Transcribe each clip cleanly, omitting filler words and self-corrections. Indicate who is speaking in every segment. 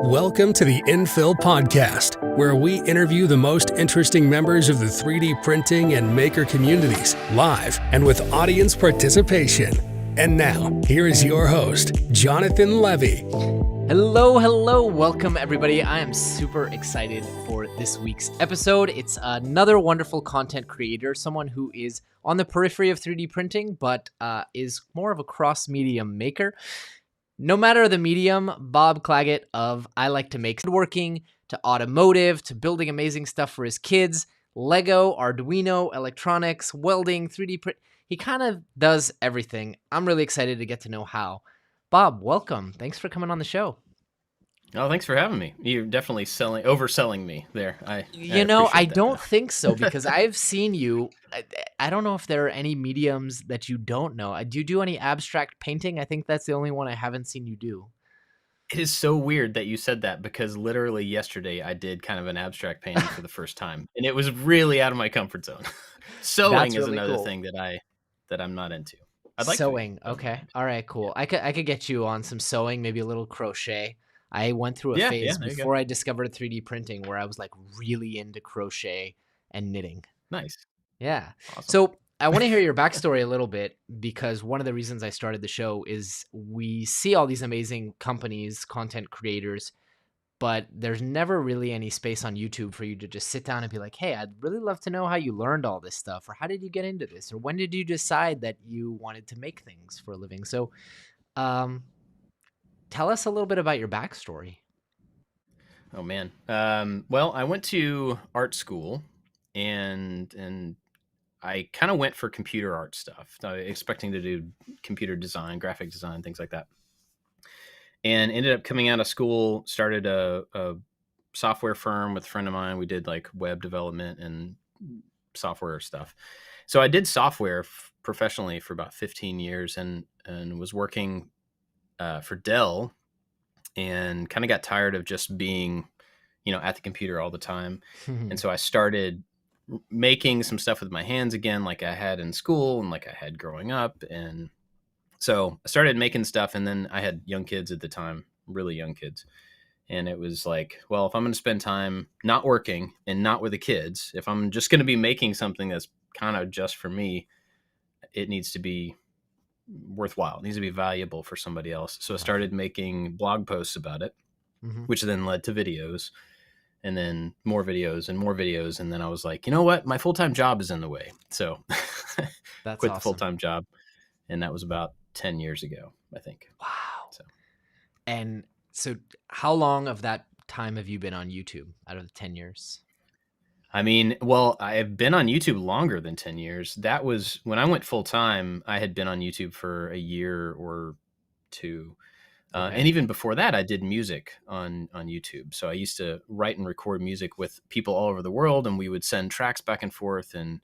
Speaker 1: Welcome to the Infill Podcast, where we interview the most interesting members of the 3D printing and maker communities, live and with audience participation. And now, here is your host, Jonathan Levy.
Speaker 2: Hello. Welcome, everybody. I am super excited for this week's episode. It's another wonderful content creator, someone who is on the periphery of 3D printing, but is more of a cross-medium maker. No matter the medium, Bob Clagett of I Like to Make Woodworking to automotive to building amazing stuff for his kids, Lego, Arduino, electronics, welding, 3D print. He kind of does everything. I'm really excited to get to know how. Bob, welcome. Thanks for coming on the show.
Speaker 3: Oh, thanks for having me. You're definitely overselling me there. I
Speaker 2: don't think so, because I've seen you. I don't know if there are any mediums that you don't know. Do you do any abstract painting? I think that's the only one I haven't seen you do.
Speaker 3: It is so weird that you said that, because literally yesterday I did kind of an abstract painting for the first time, and it was really out of my comfort zone. Sewing is another cool thing that I'm not into.
Speaker 2: I'd like sewing. Okay. All right, cool. I could get you on some sewing, maybe a little crochet. I went through a phase before I discovered 3D printing where I was like really into crochet and knitting.
Speaker 3: Nice.
Speaker 2: Yeah. Awesome. So I want to hear your backstory a little bit, because one of the reasons I started the show is we see all these amazing companies, content creators, but there's never really any space on YouTube for you to just sit down and be like, hey, I'd really love to know how you learned all this stuff, or how did you get into this, or when did you decide that you wanted to make things for a living? So, tell us a little bit about your backstory.
Speaker 3: Oh man. Well, I went to art school and I kind of went for computer art stuff, expecting to do computer design, graphic design, things like that. And ended up coming out of school, started a software firm with a friend of mine. We did like web development and software stuff. So I did software professionally for about 15 years and was working for Dell, and kind of got tired of just being, at the computer all the time. And so I started making some stuff with my hands again, like I had in school and like I had growing up. And so I started making stuff, and then I had young kids at the time, really young kids. And it was like, well, if I'm going to spend time not working and not with the kids, if I'm just going to be making something that's kind of just for me, it needs to be worthwhile. It needs to be valuable for somebody else. So I started making blog posts about it, which then led to videos, and then more videos and more videos. And then I was like, you know what? My full-time job is in the way. So
Speaker 2: that's
Speaker 3: quit
Speaker 2: awesome.
Speaker 3: The full-time job. And that was about 10 years ago, I think.
Speaker 2: Wow. And so how long of that time have you been on YouTube out of the 10 years?
Speaker 3: I mean, well, I have been on YouTube longer than 10 years. That was when I went full time. I had been on YouTube for a year or two. Okay. And even before that, I did music on YouTube. So I used to write and record music with people all over the world, and we would send tracks back and forth, and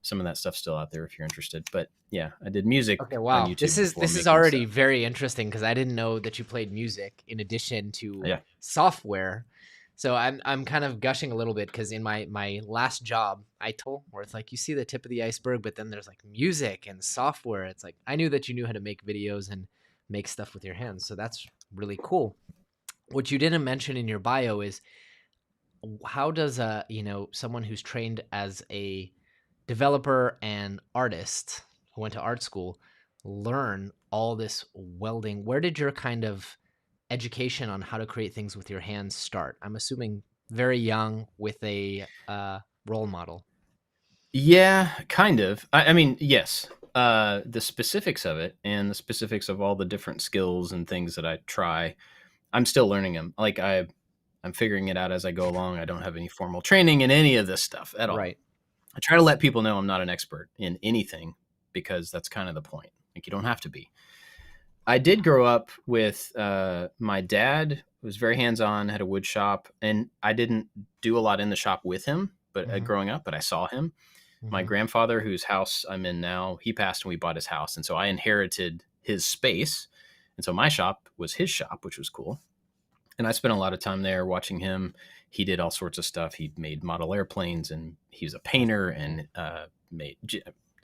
Speaker 3: some of that stuff's still out there if you're interested. But yeah, I did music.
Speaker 2: Okay, wow. On YouTube. This is already very interesting, because I didn't know that you played music in addition to software. So I'm kind of gushing a little bit, because in my last job, where it's like you see the tip of the iceberg, but then there's like music and software. It's like I knew that you knew how to make videos and make stuff with your hands. So that's really cool. What you didn't mention in your bio is, how does someone who's trained as a developer and artist who went to art school learn all this welding? Where did your kind of education on how to create things with your hands start? I'm assuming very young with a role model.
Speaker 3: Yeah, kind of. I mean, yes. The specifics of it and the specifics of all the different skills and things that I try, I'm still learning them. Like I'm figuring it out as I go along. I don't have any formal training in any of this stuff at all.
Speaker 2: Right.
Speaker 3: I try to let people know I'm not an expert in anything, because that's kind of the point. Like, you don't have to be. I did grow up with my dad, who was very hands-on, had a wood shop, and I didn't do a lot in the shop with him, but growing up, but I saw him. My grandfather, whose house I'm in now, he passed and we bought his house. And so I inherited his space. And so my shop was his shop, which was cool. And I spent a lot of time there watching him. He did all sorts of stuff. He made model airplanes, and he was a painter and made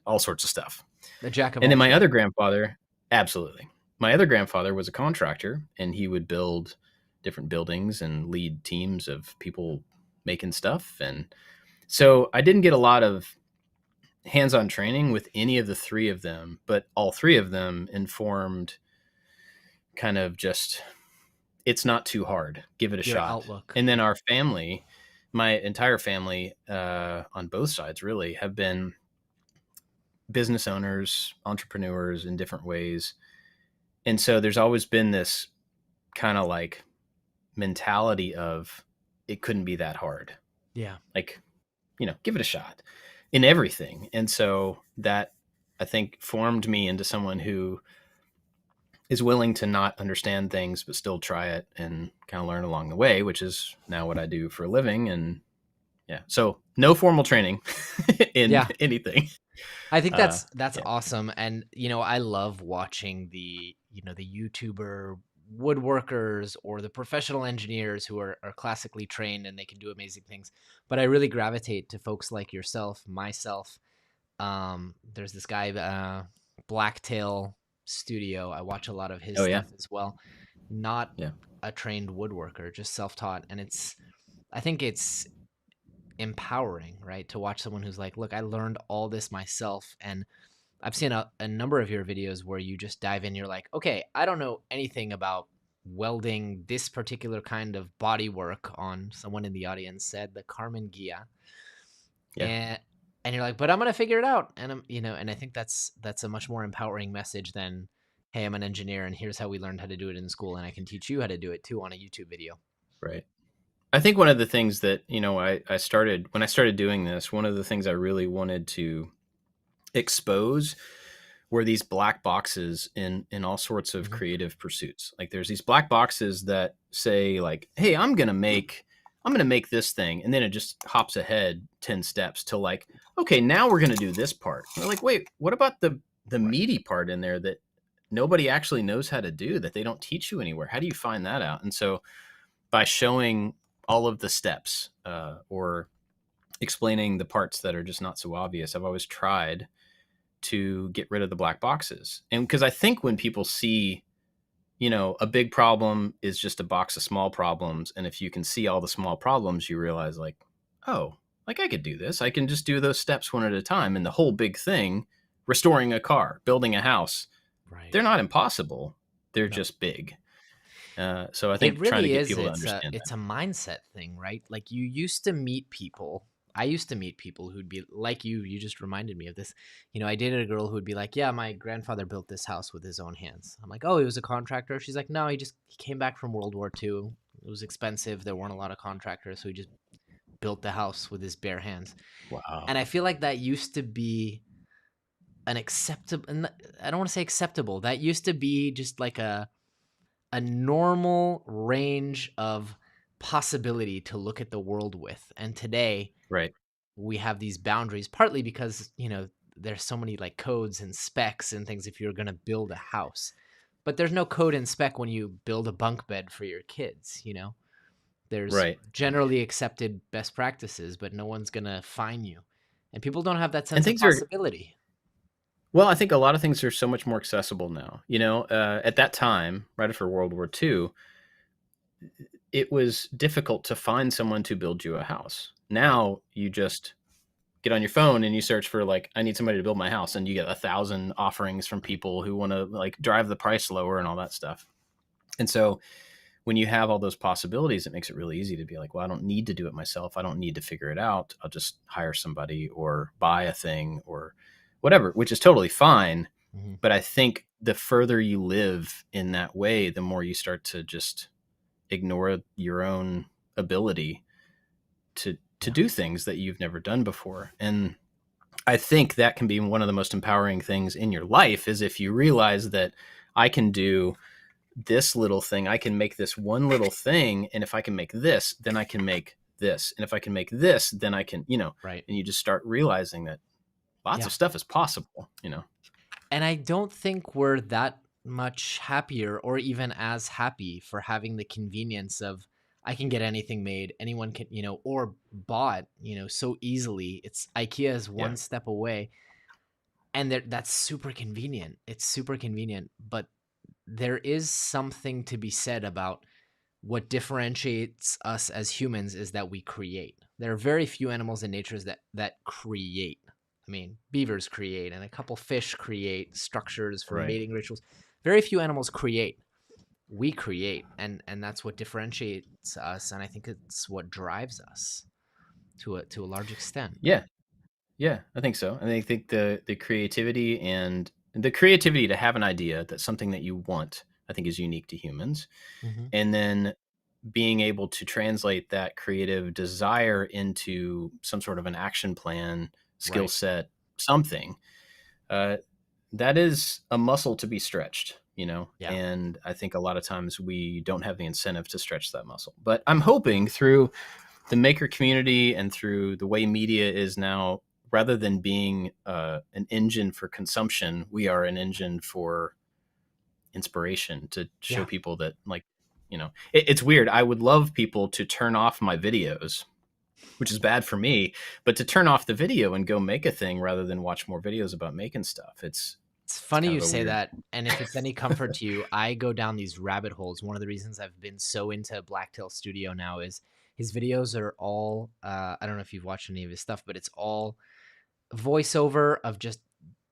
Speaker 3: all sorts of stuff.
Speaker 2: The jack of
Speaker 3: all. And then my other grandfather, absolutely. My other grandfather was a contractor, and he would build different buildings and lead teams of people making stuff. And so I didn't get a lot of hands-on training with any of the three of them, but all three of them informed kind of just, it's not too hard. Give it a shot.
Speaker 2: Outlook.
Speaker 3: And then our family, my entire family, on both sides really have been business owners, entrepreneurs in different ways. And so there's always been this kind of like mentality of it couldn't be that hard.
Speaker 2: Yeah.
Speaker 3: Like, give it a shot in everything. And so that, I think, formed me into someone who is willing to not understand things, but still try it and kind of learn along the way, which is now what I do for a living. And yeah, so no formal training in anything.
Speaker 2: I think that's awesome. And, I love watching the YouTuber woodworkers or the professional engineers who are classically trained and they can do amazing things. But I really gravitate to folks like yourself, myself. There's this guy, Blacktail Studio. I watch a lot of his stuff as well. Not a trained woodworker, just self-taught. And I think it's empowering, right? To watch someone who's like, look, I learned all this myself. And I've seen a number of your videos where you just dive in. You're like, okay, I don't know anything about welding this particular kind of body work on, someone in the audience said, the Carmen Gia. Yeah. And you're like, but I'm going to figure it out. And I'm, and I think that's a much more empowering message than, hey, I'm an engineer and here's how we learned how to do it in school. And I can teach you how to do it too on a YouTube video.
Speaker 3: Right. I think one of the things that, I started, when I started doing this, one of the things I really wanted to expose were these black boxes in all sorts of creative pursuits. Like there's these black boxes that say like, hey, I'm going to make this thing. And then it just hops ahead 10 steps to like, okay, now we're going to do this part. And we're like, wait, what about the meaty part in there that nobody actually knows how to do, that they don't teach you anywhere? How do you find that out? And so by showing all of the steps or explaining the parts that are just not so obvious, I've always tried to get rid of the black boxes. And because I think when people see, a big problem is just a box of small problems. And if you can see all the small problems, you realize like, oh, like I could do this. I can just do those steps one at a time. And the whole big thing, restoring a car, building a house, they're not impossible. They're just big. So I think
Speaker 2: it really
Speaker 3: trying to get people to understand
Speaker 2: it's a mindset thing, right? Like you used to meet people. I used to meet people who'd be like you just reminded me of this. I dated a girl who'd be like, yeah, my grandfather built this house with his own hands. I'm like, oh, he was a contractor? She's like, no, he came back from World War II. It was expensive. There weren't a lot of contractors. So he just built the house with his bare hands.
Speaker 3: Wow.
Speaker 2: And I feel like that used to be an acceptable, and I don't want to say acceptable. That used to be just like a normal range of possibility to look at the world with. And today, we have these boundaries, partly because, there's so many like codes and specs and things if you're going to build a house. But there's no code and spec when you build a bunk bed for your kids, There's generally accepted best practices, but no one's going to fine you. And people don't have that sense of possibility.
Speaker 3: Well, I think a lot of things are so much more accessible now. At that time, right after World War II, it was difficult to find someone to build you a house. Now you just get on your phone and you search for like, I need somebody to build my house. And you get 1,000 offerings from people who want to like drive the price lower and all that stuff. And so when you have all those possibilities, it makes it really easy to be like, well, I don't need to do it myself. I don't need to figure it out. I'll just hire somebody or buy a thing or whatever, which is totally fine. Mm-hmm. But I think the further you live in that way, the more you start to just ignore your own ability to do things that you've never done before. And I think that can be one of the most empowering things in your life is if you realize that I can do this little thing, I can make this one little thing. And if I can make this, then I can make this. And if I can make this, then I can, and you just start realizing that lots of stuff is possible,
Speaker 2: And I don't think we're that much happier or even as happy for having the convenience of I can get anything made, anyone can, or bought, so easily. It's IKEA is one step away. And that's super convenient. It's super convenient. But there is something to be said about what differentiates us as humans is that we create. There are very few animals in nature that create. I mean, beavers create, and a couple fish create structures for
Speaker 3: Right.
Speaker 2: mating rituals. Very few animals create. We create, and that's what differentiates us, and I think it's what drives us to a large extent.
Speaker 3: Yeah. Yeah, I think so. And I think the creativity and the creativity to have an idea that's something that you want, I think is unique to humans.
Speaker 2: Mm-hmm.
Speaker 3: And then being able to translate that creative desire into some sort of an action plan, skill
Speaker 2: Right.
Speaker 3: set, something, uh, that is a muscle to be stretched, you know?
Speaker 2: Yeah.
Speaker 3: And I think a lot of times we don't have the incentive to stretch that muscle. But I'm hoping through the maker community and through the way media is now, rather than being an engine for consumption, we are an engine for inspiration to show
Speaker 2: Yeah.
Speaker 3: people that, like, you know, it's weird. I would love people to turn off my videos, which is bad for me, but to turn off the video and go make a thing rather than watch more videos about making stuff. It's
Speaker 2: Funny
Speaker 3: kind
Speaker 2: you
Speaker 3: of a
Speaker 2: say
Speaker 3: weird.
Speaker 2: that, and if it's any comfort to you, I go down these rabbit holes. One of the reasons I've been so into Blacktail Studio now is his videos are all I don't know if you've watched any of his stuff, but it's all voiceover of just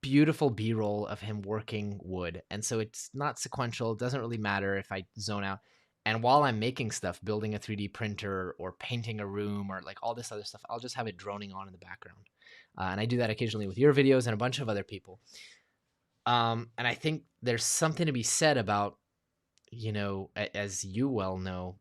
Speaker 2: beautiful B-roll of him working wood. And so it's not sequential. It doesn't really matter if I zone out. And while I'm making stuff, building a 3D printer or painting a room or like all this other stuff, I'll just have it droning on in the background. And I do that occasionally with your videos and a bunch of other people. And I think there's something to be said about, you know, as you well know,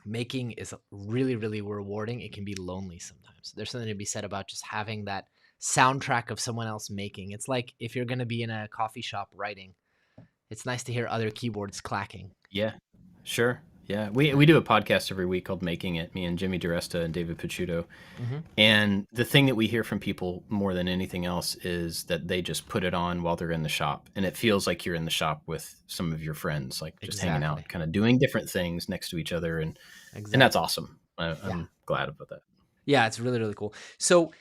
Speaker 2: making is really, really rewarding. It can be lonely sometimes. There's something to be said about just having that soundtrack of someone else making. It's like if you're going to be in a coffee shop writing, it's nice to hear other keyboards clacking.
Speaker 3: Yeah, sure. Yeah, we do a podcast every week called Making It, me and Jimmy DiResta and David Picciuto.
Speaker 2: Mm-hmm.
Speaker 3: And the thing that we hear from people more than anything else is that they just put it on while they're in the shop. And it feels like you're in the shop with some of your friends, like just hanging out, kind of doing different things next to each other. And that's awesome. I'm glad about that.
Speaker 2: Yeah, it's really, really cool. So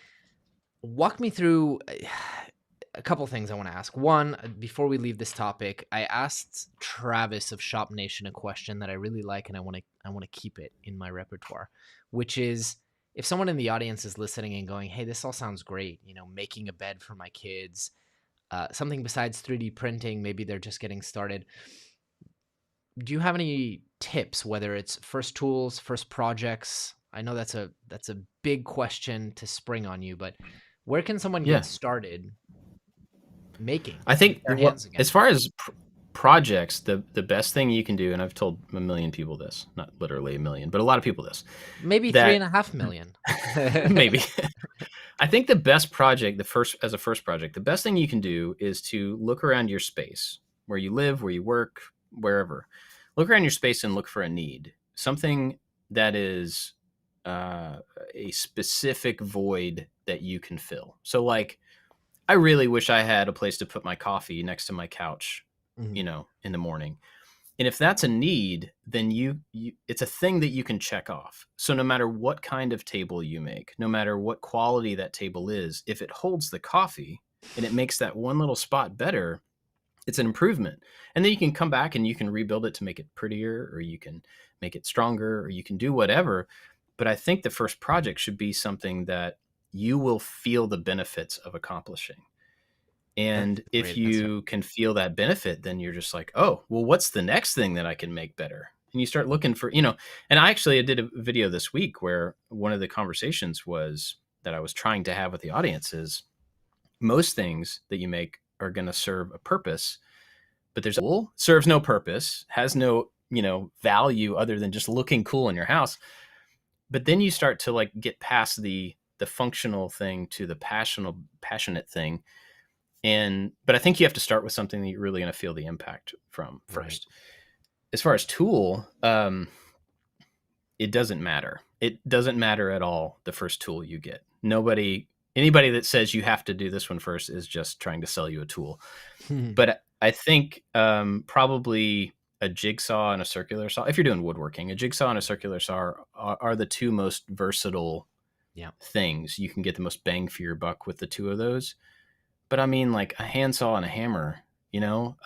Speaker 2: walk me through a couple things I want to ask. One, before we leave this topic, I asked Travis of Shop Nation a question that I really like, and I want to keep it in my repertoire, which is if someone in the audience is listening and going, "Hey, this all sounds great," you know, making a bed for my kids, something besides 3D printing, maybe they're just getting started. Do you have any tips, whether it's first tools, first projects? I know that's a big question to spring on you, but where can someone get started making?
Speaker 3: I think as far as projects, the best thing you can do, and I've told a million people this, not literally a million, but a lot of people this.
Speaker 2: Maybe 3.5 million.
Speaker 3: Maybe. I think the best project, as a first project, the best thing you can do is to look around your space, where you live, where you work, wherever. Look around your space and look for a need, something that is a specific void that you can fill. So, like, I really wish I had a place to put my coffee next to my couch, you know, in the morning. And if that's a need, then it's a thing that you can check off. So no matter what kind of table you make, no matter what quality that table is, if it holds the coffee and it makes that one little spot better, it's an improvement. And then you can come back and you can rebuild it to make it prettier, or you can make it stronger, or you can do whatever. But I think the first project should be something that you will feel the benefits of accomplishing. And if you can feel that benefit, then you're just like, oh, well, what's the next thing that I can make better? And you start looking for, you know, and I did a video this week where one of the conversations was that I was trying to have with the audience is most things that you make are going to serve a purpose, but there's a tool serves no purpose, has no, you know, value other than just looking cool in your house. But then you start to like get past the functional thing to the passionate thing. But I think you have to start with something that you're really going to feel the impact from first. Right. As far as tool, it doesn't matter. It doesn't matter at all the first tool you get. Anybody that says you have to do this one first is just trying to sell you a tool. But I think probably a jigsaw and a circular saw, if you're doing woodworking, a jigsaw and a circular saw are the two most versatile things. You can get the most bang for your buck with the two of those. But I mean, like a handsaw and a hammer, you know,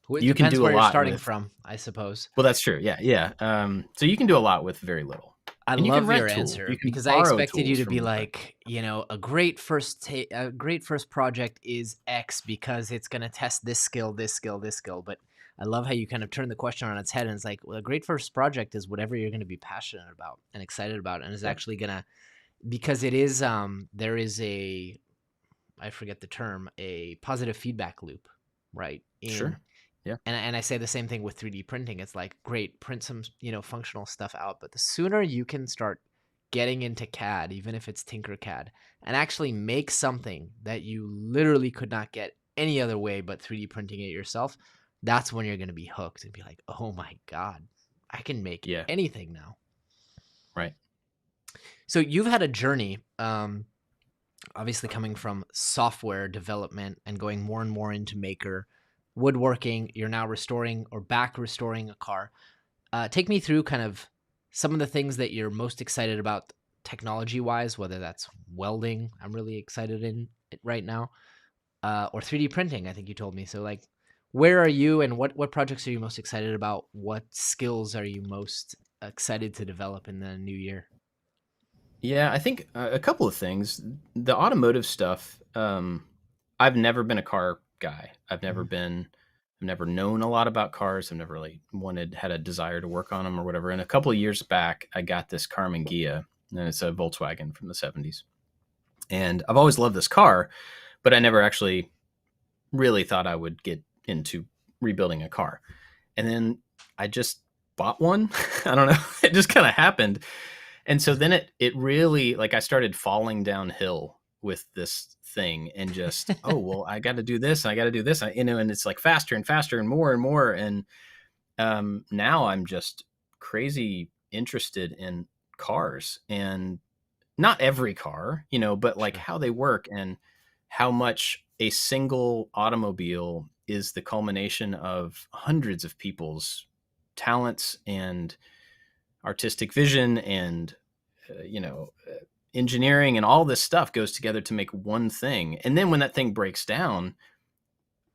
Speaker 2: It
Speaker 3: you can
Speaker 2: depends
Speaker 3: do a
Speaker 2: where you're
Speaker 3: lot
Speaker 2: starting
Speaker 3: with.
Speaker 2: from, I suppose.
Speaker 3: Well, that's true. Yeah. So you can do a lot with very little.
Speaker 2: I
Speaker 3: And you can
Speaker 2: love
Speaker 3: rent
Speaker 2: your
Speaker 3: tools.
Speaker 2: answer
Speaker 3: You can
Speaker 2: because I
Speaker 3: borrow
Speaker 2: expected you
Speaker 3: tools
Speaker 2: to
Speaker 3: from
Speaker 2: be
Speaker 3: your friends.
Speaker 2: like, a great first project is X because it's going to test this skill, this skill, this skill. But I love how you kind of turn the question on its head, and it's like, well, a great first project is whatever you're going to be passionate about and excited about, and is
Speaker 3: Yeah.
Speaker 2: actually going to, because it is there is a, I forget the term, a positive feedback loop, right?
Speaker 3: Sure. Yeah.
Speaker 2: And I say the same thing with 3D printing. It's like, great, print some, functional stuff out, but the sooner you can start getting into CAD, even if it's Tinkercad, and actually make something that you literally could not get any other way but 3D printing it yourself, that's when you're going to be hooked and be like, oh my God, I can make anything now.
Speaker 3: Right.
Speaker 2: So you've had a journey, obviously coming from software development and going more and more into maker, woodworking. You're now restoring a car. Take me through kind of some of the things that you're most excited about technology wise, whether that's welding, I'm really excited in it right now, or 3D printing, I think you told me. So like, where are you, and what projects are you most excited about? What skills are you most excited to develop in the new year?
Speaker 3: Yeah, I think a couple of things. The automotive stuff. I've never been a car guy. I've never known a lot about cars. I've never really had a desire to work on them or whatever. And a couple of years back, I got this Karmann Ghia, and it's a Volkswagen from the 70s. And I've always loved this car, but I never actually really thought I would get into rebuilding a car. And then I just bought one. I don't know. It just kind of happened. And so then it really, like, I started falling downhill with this thing and just, oh, well, I got to do this. And I got to do this. And it's like faster and faster and more and more. And now I'm just crazy interested in cars, and not every car, but like how they work and how much a single automobile is the culmination of hundreds of people's talents and artistic vision and engineering, and all this stuff goes together to make one thing. And then when that thing breaks down,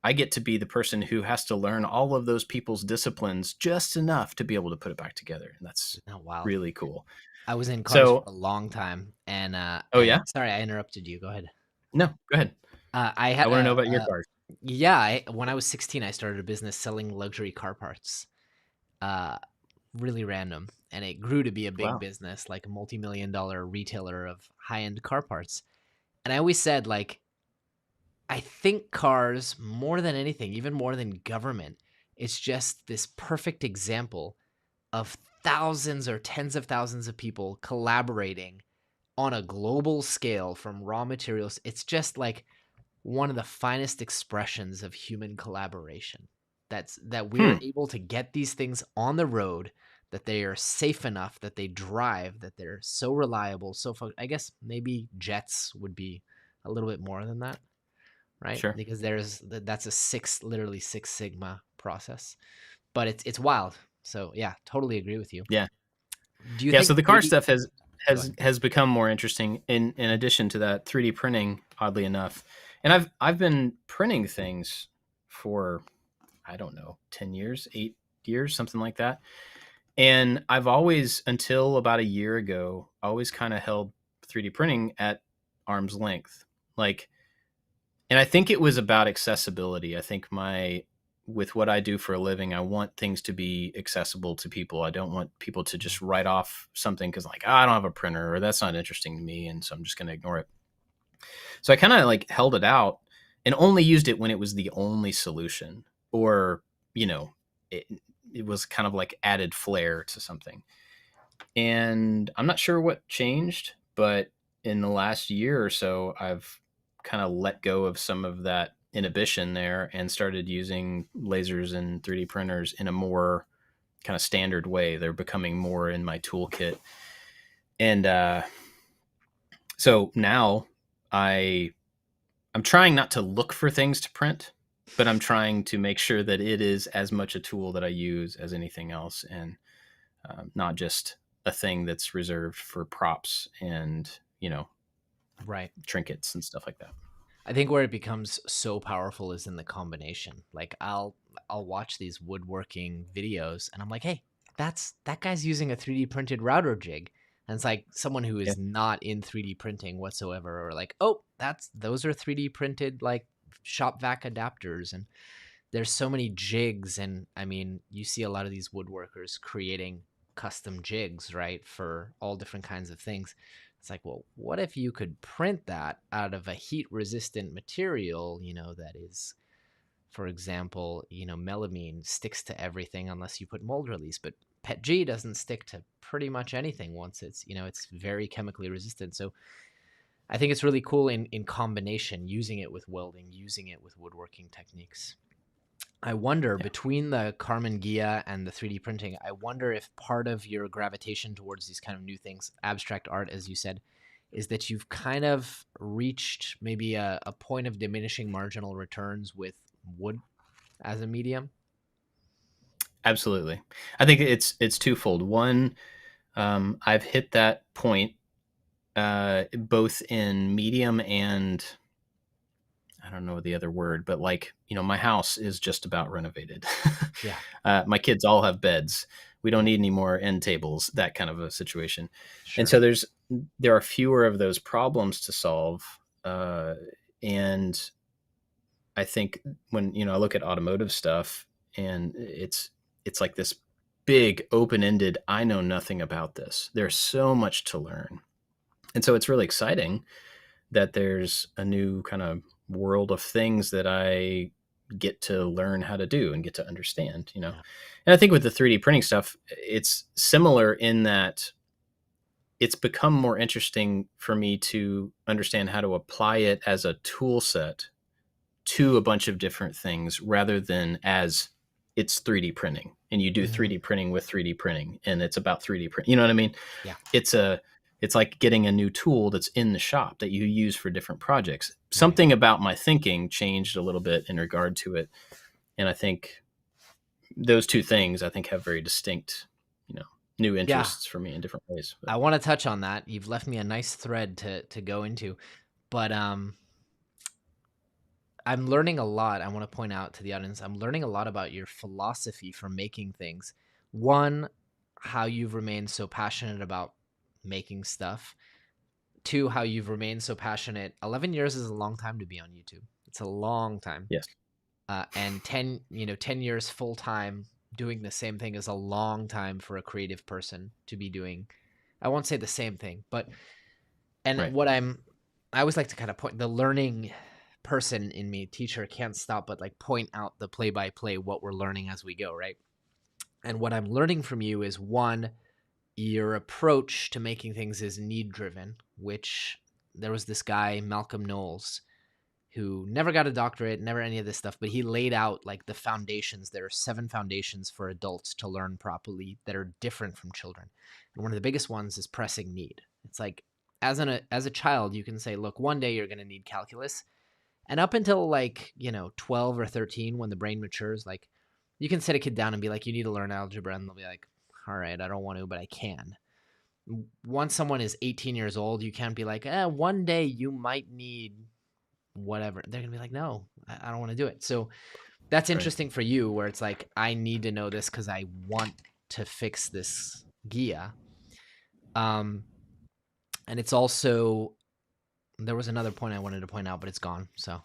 Speaker 3: I get to be the person who has to learn all of those people's disciplines just enough to be able to put it back together. And that's really cool.
Speaker 2: I was in cars for a long time, and
Speaker 3: yeah.
Speaker 2: Sorry, I interrupted you. Go ahead.
Speaker 3: No, go ahead.
Speaker 2: I
Speaker 3: want to know about your cars.
Speaker 2: Yeah, when I was 16, I started a business selling luxury car parts. Really random, and it grew to be a big business, like a multi-million-dollar retailer of high-end car parts. And I always said, like, I think cars, more than anything, even more than government, it's just this perfect example of thousands or tens of thousands of people collaborating on a global scale from raw materials. It's just like one of the finest expressions of human collaboration. That we're able to get these things on the road, that they are safe enough, that they drive, that they're so reliable. I guess maybe jets would be a little bit more than that, right?
Speaker 3: Sure.
Speaker 2: Because that's literally Six Sigma process, but it's wild. So yeah, totally agree with you.
Speaker 3: Yeah.
Speaker 2: Do you think
Speaker 3: so the car stuff has become more interesting in addition to that 3D printing, oddly enough. And I've been printing things for, I don't know, 10 years, 8 years, something like that. And I've always, until about a year ago, always kind of held 3D printing at arm's length. Like, and I think it was about accessibility. I think with what I do for a living, I want things to be accessible to people. I don't want people to just write off something because like, I don't have a printer, or that's not interesting to me, and so I'm just going to ignore it. So I kind of like held it out and only used it when it was the only solution, or, it was kind of like added flair to something. And I'm not sure what changed, but in the last year or so, I've kind of let go of some of that inhibition there and started using lasers and 3D printers in a more kind of standard way. They're becoming more in my toolkit. And so now I'm trying not to look for things to print, but I'm trying to make sure that it is as much a tool that I use as anything else, and not just a thing that's reserved for props and,
Speaker 2: right,
Speaker 3: trinkets and stuff like that.
Speaker 2: I think where it becomes so powerful is in the combination. Like I'll watch these woodworking videos and I'm like, hey, that guy's using a 3D printed router jig. And it's like someone who is not in 3D printing whatsoever, or like, oh, those are 3D printed like shop vac adapters. And there's so many jigs. And I mean, you see a lot of these woodworkers creating custom jigs, right, for all different kinds of things. It's like, well, what if you could print that out of a heat resistant material, that is, for example, melamine sticks to everything unless you put mold release, but PETG doesn't stick to pretty much anything once it's very chemically resistant. So I think it's really cool in combination, using it with welding, using it with woodworking techniques. I wonder, between the Carmen Ghia and the 3D printing, I wonder if part of your gravitation towards these kind of new things, abstract art, as you said, is that you've kind of reached maybe a point of diminishing marginal returns with wood as a medium.
Speaker 3: Absolutely. I think it's twofold. One, I've hit that point both in medium and I don't know the other word, but like, my house is just about renovated.
Speaker 2: Yeah.
Speaker 3: My kids all have beds. We don't need any more end tables, that kind of a situation.
Speaker 2: Sure.
Speaker 3: And so there are fewer of those problems to solve. And I think when, I look at automotive stuff and it's like this big open-ended, I know nothing about this. There's so much to learn. And so it's really exciting that there's a new kind of world of things that I get to learn how to do and get to understand, And I think with the 3D printing stuff, it's similar in that it's become more interesting for me to understand how to apply it as a tool set to a bunch of different things rather than as it's 3D printing and you do 3D printing with 3D printing and it's about 3D print. You know what I mean?
Speaker 2: Yeah.
Speaker 3: It's like getting a new tool that's in the shop that you use for different projects. Something about my thinking changed a little bit in regard to it. And I think those two things have very distinct, new interests for me in different ways.
Speaker 2: But I want to touch on that. You've left me a nice thread to go into, but I'm learning a lot. I want to point out to the audience, I'm learning a lot about your philosophy for making things. One, how you've remained so passionate about making stuff. Two, how you've remained so passionate. 11 years is a long time to be on YouTube. It's a long time.
Speaker 3: Yes.
Speaker 2: And 10 years full time doing the same thing is a long time for a creative person to be doing. I won't say the same thing, but what I always like to kind of point, the learning person in me, teacher, can't stop but like point out the play by play, what we're learning as we go, right? And what I'm learning from you is, one, your approach to making things is need driven, which there was this guy, Malcolm Knowles, who never got a doctorate, never any of this stuff, but he laid out like the foundations. There are 7 foundations for adults to learn properly that are different from children. And one of the biggest ones is pressing need. It's like, as a child, you can say, look, one day you're going to need calculus. And up until 12 or 13, when the brain matures, like you can sit a kid down and be like, you need to learn algebra. And they'll be like, all right, I don't want to, but I can. Once someone is 18 years old, you can't be like, one day you might need whatever. They're going to be like, no, I don't want to do it. So that's interesting for you, where it's like, I need to know this because I want to fix this Ghia. And it's also, there was another point I wanted to point out, but it's gone. So,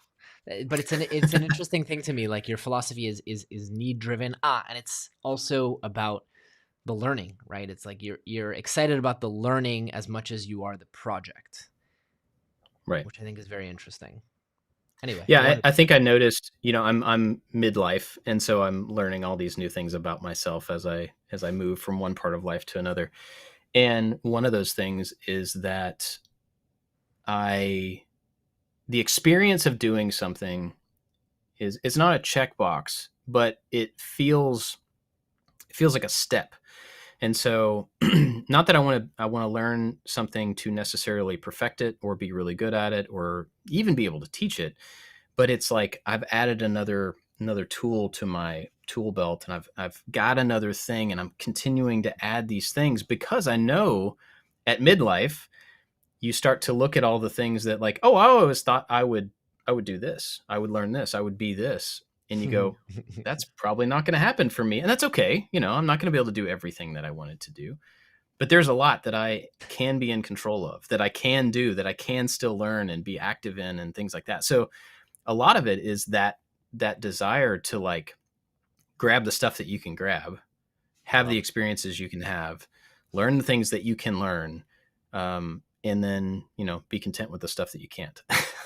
Speaker 2: but it's an interesting thing to me. Like your philosophy is need driven. And it's also about the learning, right? It's like you're excited about the learning as much as you are the project,
Speaker 3: right?
Speaker 2: Which I think is very interesting. Anyway,
Speaker 3: yeah, I think I noticed. I'm midlife, and so I'm learning all these new things about myself as I move from one part of life to another. And one of those things is that the experience of doing something it's not a checkbox, but it feels like a step. And so not that I want to learn something to necessarily perfect it or be really good at it or even be able to teach it, but it's like I've added another tool to my tool belt, and I've got another thing, and I'm continuing to add these things because I know at midlife you start to look at all the things that like, I always thought I would do this, I would learn this, I would be this. and you go, that's probably not going to happen for me. And that's okay. You know, I'm not going to be able to do everything that I wanted to do, but there's a lot that I can be in control of, that I can do, that I can still learn and be active in and things like that. So a lot of it is that desire to like grab the stuff that you can grab, have the experiences you can have, learn the things that you can learn, and then, you know, be content with the stuff that you can't.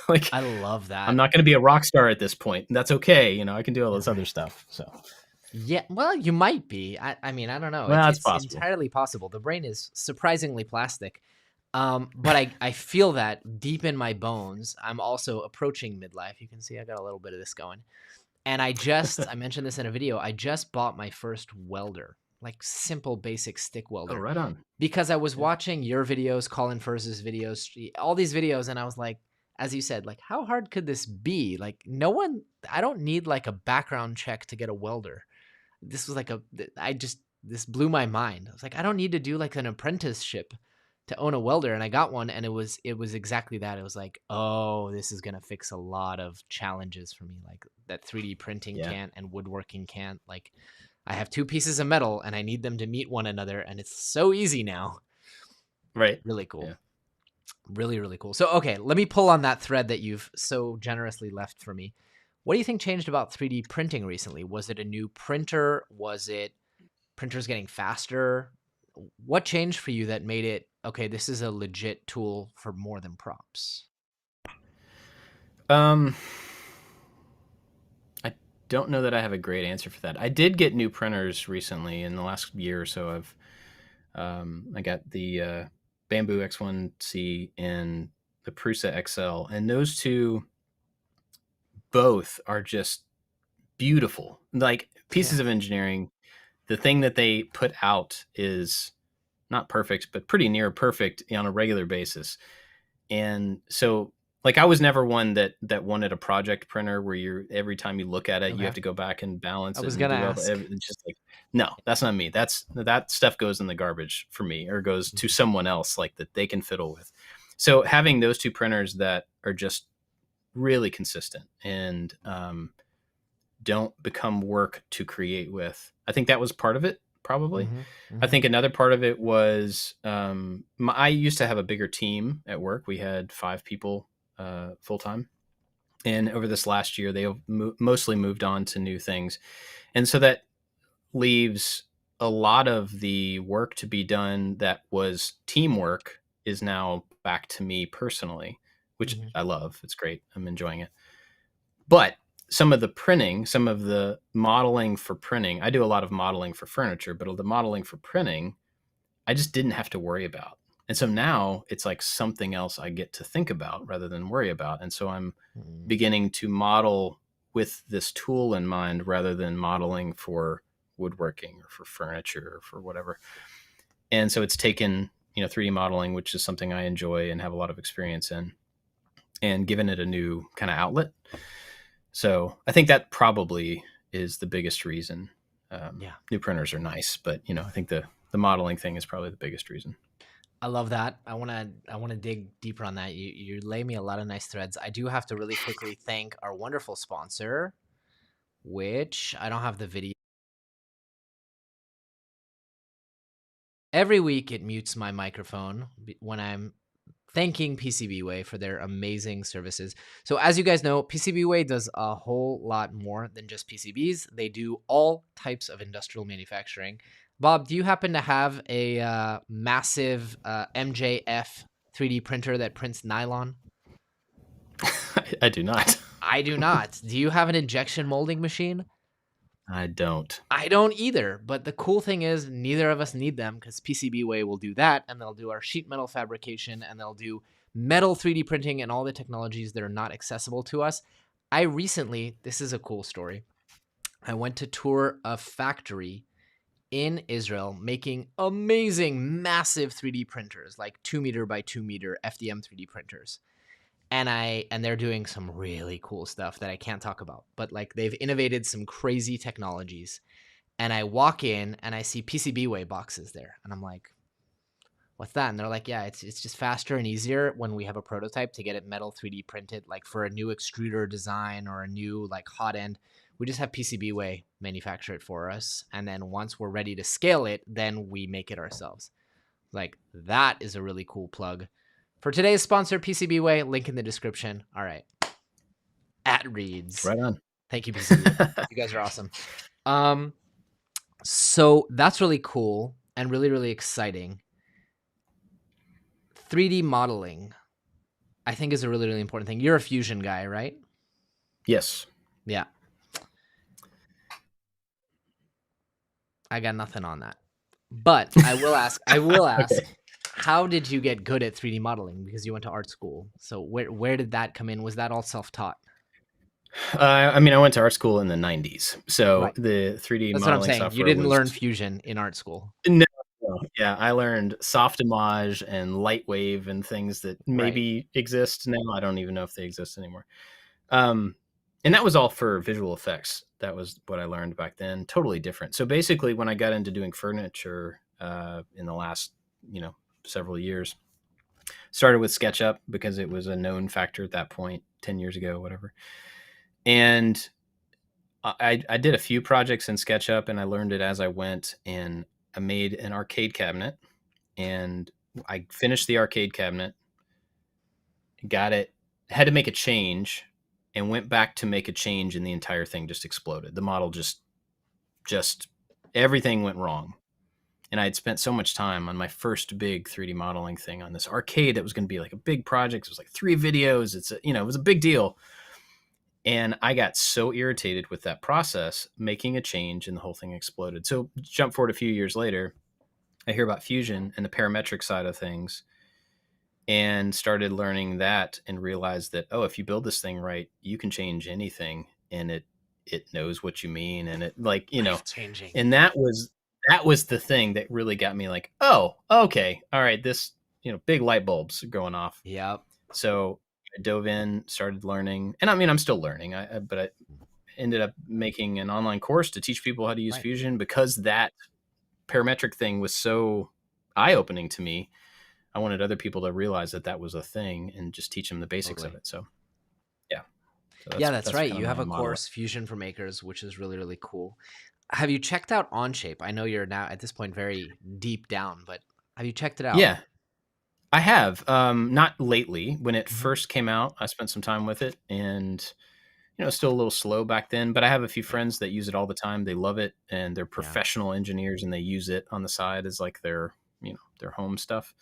Speaker 3: Like,
Speaker 2: I love that.
Speaker 3: I'm not going to be a rock star at this point. And that's okay. You know, I can do all this other stuff. So,
Speaker 2: yeah, well, you might be. I mean, I don't know.
Speaker 3: Well,
Speaker 2: it's
Speaker 3: possible.
Speaker 2: entirely possible. The brain is surprisingly plastic. But I feel that deep in my bones. I'm also approaching midlife. You can see I got a little bit of this going. And I mentioned this in a video. I just bought my first welder, like simple basic stick welder.
Speaker 3: Oh, right on.
Speaker 2: Because I was watching your videos, Colin Firth's videos, all these videos, and I was like, as you said, like, how hard could this be? Like, I don't need like a background check to get a welder. This was like this blew my mind. I was like, I don't need to do like an apprenticeship to own a welder. And I got one, and it was exactly that. It was like, oh, this is going to fix a lot of challenges for me. Like that 3D printing can't and woodworking can't. Like, I have two pieces of metal and I need them to meet one another, and it's so easy now.
Speaker 3: Right.
Speaker 2: Really cool.
Speaker 3: Yeah.
Speaker 2: Really, really cool. So, okay, let me pull on that thread that you've so generously left for me. What do you think changed about 3D printing recently? Was it a new printer? Was it printers getting faster? What changed for you that made it, okay, this is a legit tool for more than props?
Speaker 3: I don't know that I have a great answer for that. I did get new printers recently in the last year or so. I got the Bamboo X1C and the Prusa XL, and those two both are just beautiful, like pieces of engineering. The thing that they put out is not perfect, but pretty near perfect on a regular basis. And so, like, I was never one that wanted a project printer where every time you look at it, you have to go back and balance it. I was going to ask. It's just like, no, that's not me. That stuff goes in the garbage for me, or goes to someone else, like, that they can fiddle with. So having those two printers that are just really consistent and don't become work to create with, I think that was part of it. Probably. I think another part of it was I used to have a bigger team at work. We had 5 people full time. And over this last year, they mostly moved on to new things. And so that leaves a lot of the work to be done that was teamwork is now back to me personally, which I love. It's great. I'm enjoying it. But some of the printing, some of the modeling for printing, I do a lot of modeling for furniture, but the modeling for printing, I just didn't have to worry about. And so now it's like something else I get to think about rather than worry about. And so I'm beginning to model with this tool in mind rather than modeling for woodworking or for furniture or for whatever. And so it's taken, 3D modeling, which is something I enjoy and have a lot of experience in, and given it a new kind of outlet. So I think that probably is the biggest reason. New printers are nice, but I think the modeling thing is probably the biggest reason.
Speaker 2: I love that. I want to dig deeper on that. You lay me a lot of nice threads. I do have to really quickly thank our wonderful sponsor, which I don't have the video. Every week it mutes my microphone when I'm thanking PCBWay for their amazing services. So as you guys know, PCBWay does a whole lot more than just PCBs. They do all types of industrial manufacturing. Bob, do you happen to have a massive MJF 3D printer that prints nylon?
Speaker 3: I do not.
Speaker 2: I do not. Do you have an injection molding machine?
Speaker 3: I don't.
Speaker 2: I don't either. But the cool thing is neither of us need them, because PCBWay will do that, and they'll do our sheet metal fabrication, and they'll do metal 3D printing and all the technologies that are not accessible to us. I recently, this is a cool story, I went to tour a factory in Israel making amazing, massive 3D printers, like 2 meter by 2 meter FDM 3D printers. And they're doing some really cool stuff that I can't talk about, but like they've innovated some crazy technologies. And I walk in and I see PCBWay boxes there, and I'm like, what's that? And they're like, yeah, it's just faster and easier when we have a prototype to get it metal 3D printed, like for a new extruder design or a new like hot end. We just have PCBWay manufacture it for us. And then once we're ready to scale it, then we make it ourselves. Like, that is a really cool plug. For today's sponsor, PCBWay, link in the description. All right. At Reeds.
Speaker 3: Right on.
Speaker 2: Thank you, PCBWay. You guys are awesome. So that's really cool and really, really exciting. 3D modeling, I think, is a really, really important thing. You're a Fusion guy, right?
Speaker 3: Yes.
Speaker 2: Yeah. I got nothing on that. But I will ask, okay. How did you get good at 3D modeling? Because you went to art school. So where did that come in? Was that all self-taught?
Speaker 3: I mean, I went to art school in the 90s. So
Speaker 2: right.
Speaker 3: the 3D
Speaker 2: That's
Speaker 3: modeling
Speaker 2: what I'm saying.
Speaker 3: software
Speaker 2: You didn't learn Fusion in art school.
Speaker 3: No. Yeah, I learned Softimage and Lightwave and things that maybe exist now. I don't even know if they exist anymore. And that was all for visual effects. That was what I learned back then. Totally different. So basically, when I got into doing furniture in the last, several years, started with SketchUp because it was a known factor at that point, 10 years ago, whatever. And I did a few projects in SketchUp, and I learned it as I went. And I made an arcade cabinet, and I finished the arcade cabinet, got it, had to make a change, and went back to make a change, and the entire thing just exploded. The model just everything went wrong. And I had spent so much time on my first big 3D modeling thing on this arcade that was going to be like a big project. It was like 3 videos. It was a big deal. And I got so irritated with that process, making a change, and the whole thing exploded. So jump forward a few years later, I hear about Fusion and the parametric side of things, and started learning that and realized that, if you build this thing right, you can change anything, and it knows what you mean. And it
Speaker 2: changing.
Speaker 3: And that was the thing that really got me like, oh, okay. All right. This, big light bulbs going off.
Speaker 2: Yep.
Speaker 3: So I dove in, started learning, and I mean, I'm still learning, but I ended up making an online course to teach people how to use Fusion, because that parametric thing was so eye-opening to me. I wanted other people to realize that was a thing and just teach them the basics of it. So, yeah. So
Speaker 2: that's right. You have a course, Fusion for Makers, which is really, really cool. Have you checked out Onshape? I know you're now at this point very deep down, but have you checked it out?
Speaker 3: Yeah, I have. Not lately. When it first came out, I spent some time with it, and still a little slow back then. But I have a few friends that use it all the time. They love it, and they're professional engineers, and they use it on the side as like their home stuff.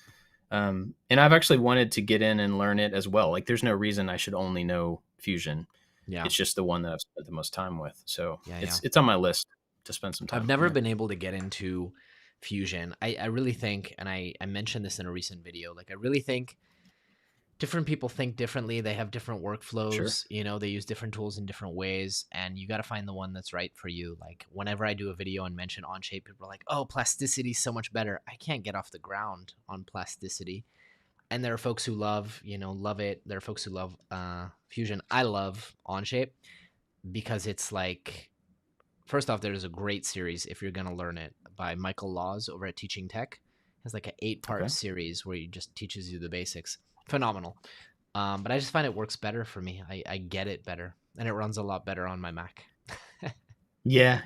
Speaker 3: And I've actually wanted to get in and learn it as well. Like, there's no reason I should only know Fusion. Yeah, it's just the one that I've spent the most time with. So it's on my list to spend some time.
Speaker 2: I've never been able to get into Fusion. I really think, and I mentioned this in a recent video, like, I really think different people think differently. They have different workflows. Sure. They use different tools in different ways, and you got to find the one that's right for you. Like, whenever I do a video and mention Onshape, people are like, oh, plasticity is so much better. I can't get off the ground on plasticity. And there are folks who love it. There are folks who love Fusion. I love Onshape because it's like, first off, there's a great series, if you're going to learn it, by Michael Laws over at Teaching Tech. It's like an 8-part series where he just teaches you the basics. Phenomenal. But I just find it works better for me. I get it better, and it runs a lot better on my Mac.
Speaker 3: Yeah.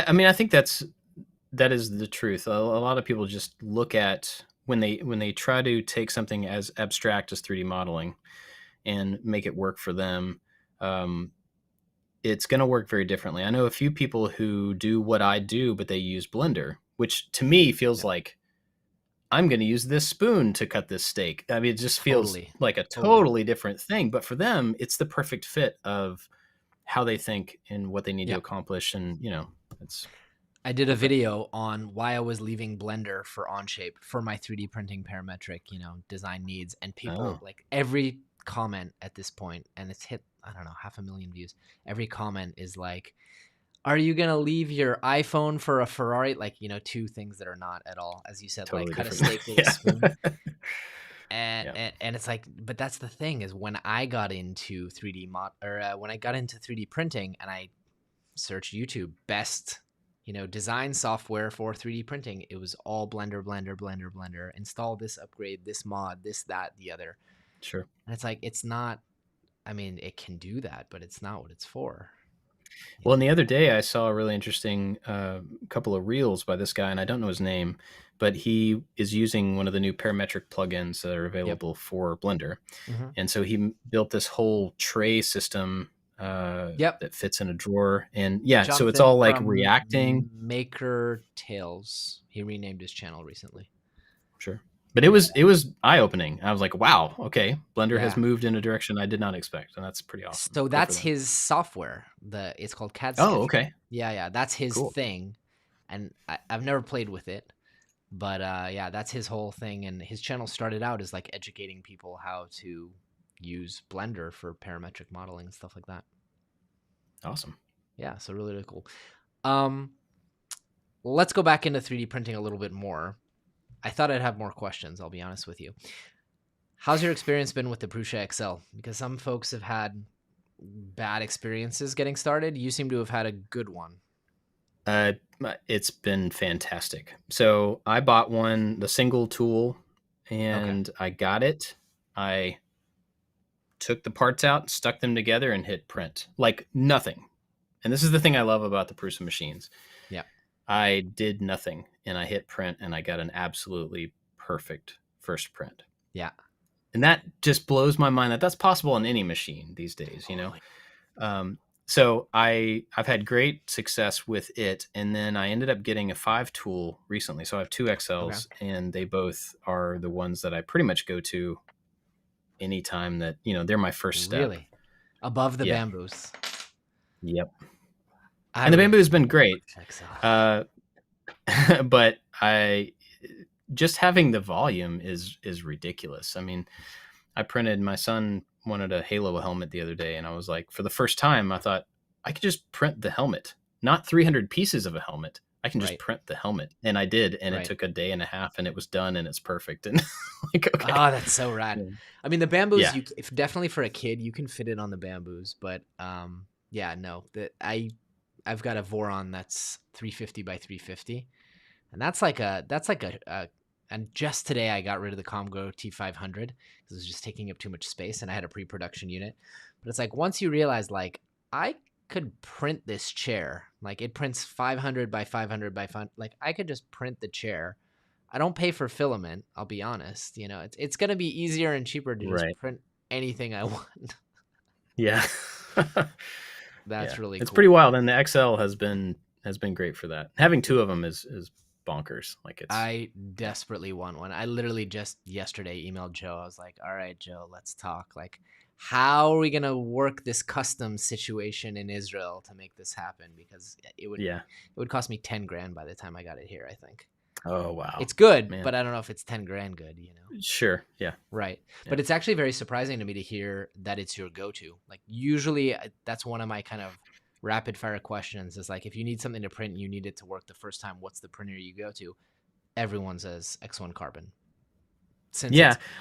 Speaker 3: I mean, I think that is the truth. A lot of people just look at when they try to take something as abstract as 3D modeling and make it work for them. It's going to work very differently. I know a few people who do what I do, but they use Blender, which to me feels like, I'm going to use this spoon to cut this steak. I mean, it just feels like a totally different thing. But for them, it's the perfect fit of how they think and what they need to accomplish. And,
Speaker 2: I did a video on why I was leaving Blender for Onshape for my 3D printing parametric, design needs. And people, like, every comment at this point, and it's hit, I don't know, 500,000 views. Every comment is like, are you going to leave your iPhone for a Ferrari? Like, two things that are not at all, as you said, totally like cut a steak with a spoon. And it's like, but that's the thing, is when I got into 3D when I got into 3D printing and I searched YouTube best, design software for 3D printing, it was all Blender. Install this, upgrade this mod, this, that, the other.
Speaker 3: Sure.
Speaker 2: And it's like, it's not, I mean, it can do that, but it's not what it's for.
Speaker 3: Well, and the other day I saw a really interesting couple of reels by this guy, and I don't know his name, but he is using one of the new parametric plugins that are available for Blender.
Speaker 2: Mm-hmm.
Speaker 3: And so he built this whole tray system that fits in a drawer. And
Speaker 2: Jonathan,
Speaker 3: so it's all like reacting.
Speaker 2: Maker Tales. He renamed his channel recently.
Speaker 3: Sure. But it was eye-opening. I was like, wow, okay, Blender has moved in a direction I did not expect, and that's pretty awesome.
Speaker 2: So that's his software. It's called CAD
Speaker 3: Sketch. Oh, okay.
Speaker 2: Yeah, that's his thing, and I've never played with it, but that's his whole thing. And his channel started out as like educating people how to use Blender for parametric modeling and stuff like that.
Speaker 3: Awesome.
Speaker 2: Yeah, so really cool. Let's go back into 3D printing a little bit more. I thought I'd have more questions, I'll be honest with you. How's your experience been with the Prusa XL? Because some folks have had bad experiences getting started. You seem to have had a good one.
Speaker 3: It's been fantastic. So I bought the single tool, and I got it. I took the parts out, stuck them together, and hit print. Like nothing. And this is the thing I love about the Prusa machines.
Speaker 2: Yeah.
Speaker 3: I did nothing, and I hit print, and I got an absolutely perfect first print.
Speaker 2: Yeah.
Speaker 3: And that just blows my mind that's possible on any machine these days, you know? So I've had great success with it. And then I ended up getting a 5 tool recently. So I have 2 XLs, and they both are the ones that I pretty much go to anytime that, you know, they're my first step. Really?
Speaker 2: Above the bamboos.
Speaker 3: Yep. And the bamboo has been great. But just having the volume is ridiculous. I mean, my son wanted a Halo helmet the other day, and I was like, for the first time, I thought I could just print the helmet, not 300 pieces of a helmet. I can just print the helmet. And I did. And it took a day and a half, and it was done, and it's perfect. And like, okay.
Speaker 2: Oh, that's so rad. I mean, the bamboos, if definitely for a kid, you can fit it on the bamboos, but I've got a Voron that's 350 by 350, and that's like a and just today I got rid of the Comgo T500 because it was just taking up too much space, and I had a pre-production unit. But it's like, once you realize, like, I could print this chair, like it prints 500 by 500 by 500, like I could just print the chair. I don't pay for filament, I'll be honest. You know, it's going to be easier and cheaper to just print anything I want.
Speaker 3: Yeah.
Speaker 2: That's really cool.
Speaker 3: It's pretty wild, and the XL has been great for that. Having 2 of them is bonkers. Like,
Speaker 2: I desperately want one. I literally just yesterday emailed Joe. I was like, all right, Joe, let's talk. Like, how are we going to work this custom situation in Israel to make this happen? Because it would cost me 10 grand by the time I got it here, I think.
Speaker 3: Oh, wow.
Speaker 2: It's good, but I don't know if it's 10 grand good, you know?
Speaker 3: Sure. Yeah.
Speaker 2: Right. Yeah. But it's actually very surprising to me to hear that it's your go-to. Like, usually that's one of my kind of rapid fire questions is like, if you need something to print and you need it to work the first time, what's the printer you go to? Everyone says X1 Carbon.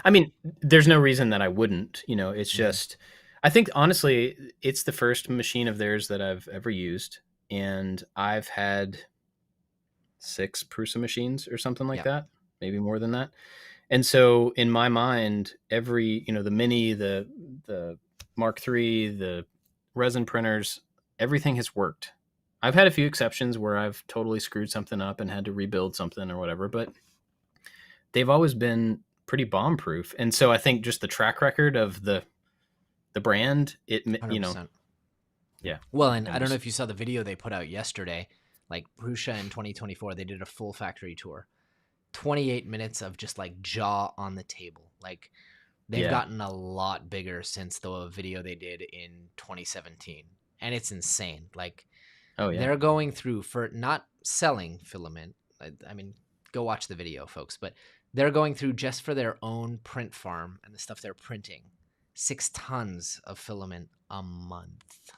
Speaker 3: I mean, there's no reason that I wouldn't, you know, it's just, I think honestly, it's the first machine of theirs that I've ever used. And I've had 6 Prusa machines or something like that, maybe more than that. And so in my mind, every, you know, the Mini, the Mark III, the resin printers, everything has worked. I've had a few exceptions where I've totally screwed something up and had to rebuild something or whatever, but they've always been pretty bomb proof. And so I think just the track record of the brand, it, 100%. You know, yeah.
Speaker 2: Well, and I don't know if you saw the video they put out yesterday, like Prusa in 2024, they did a full factory tour, 28 minutes of just like jaw on the table. Like, they've gotten a lot bigger since the video they did in 2017. And it's insane. Like, they're going through, for not selling filament. I mean, go watch the video, folks. But they're going through, just for their own print farm and the stuff they're printing, 6 tons of filament a month.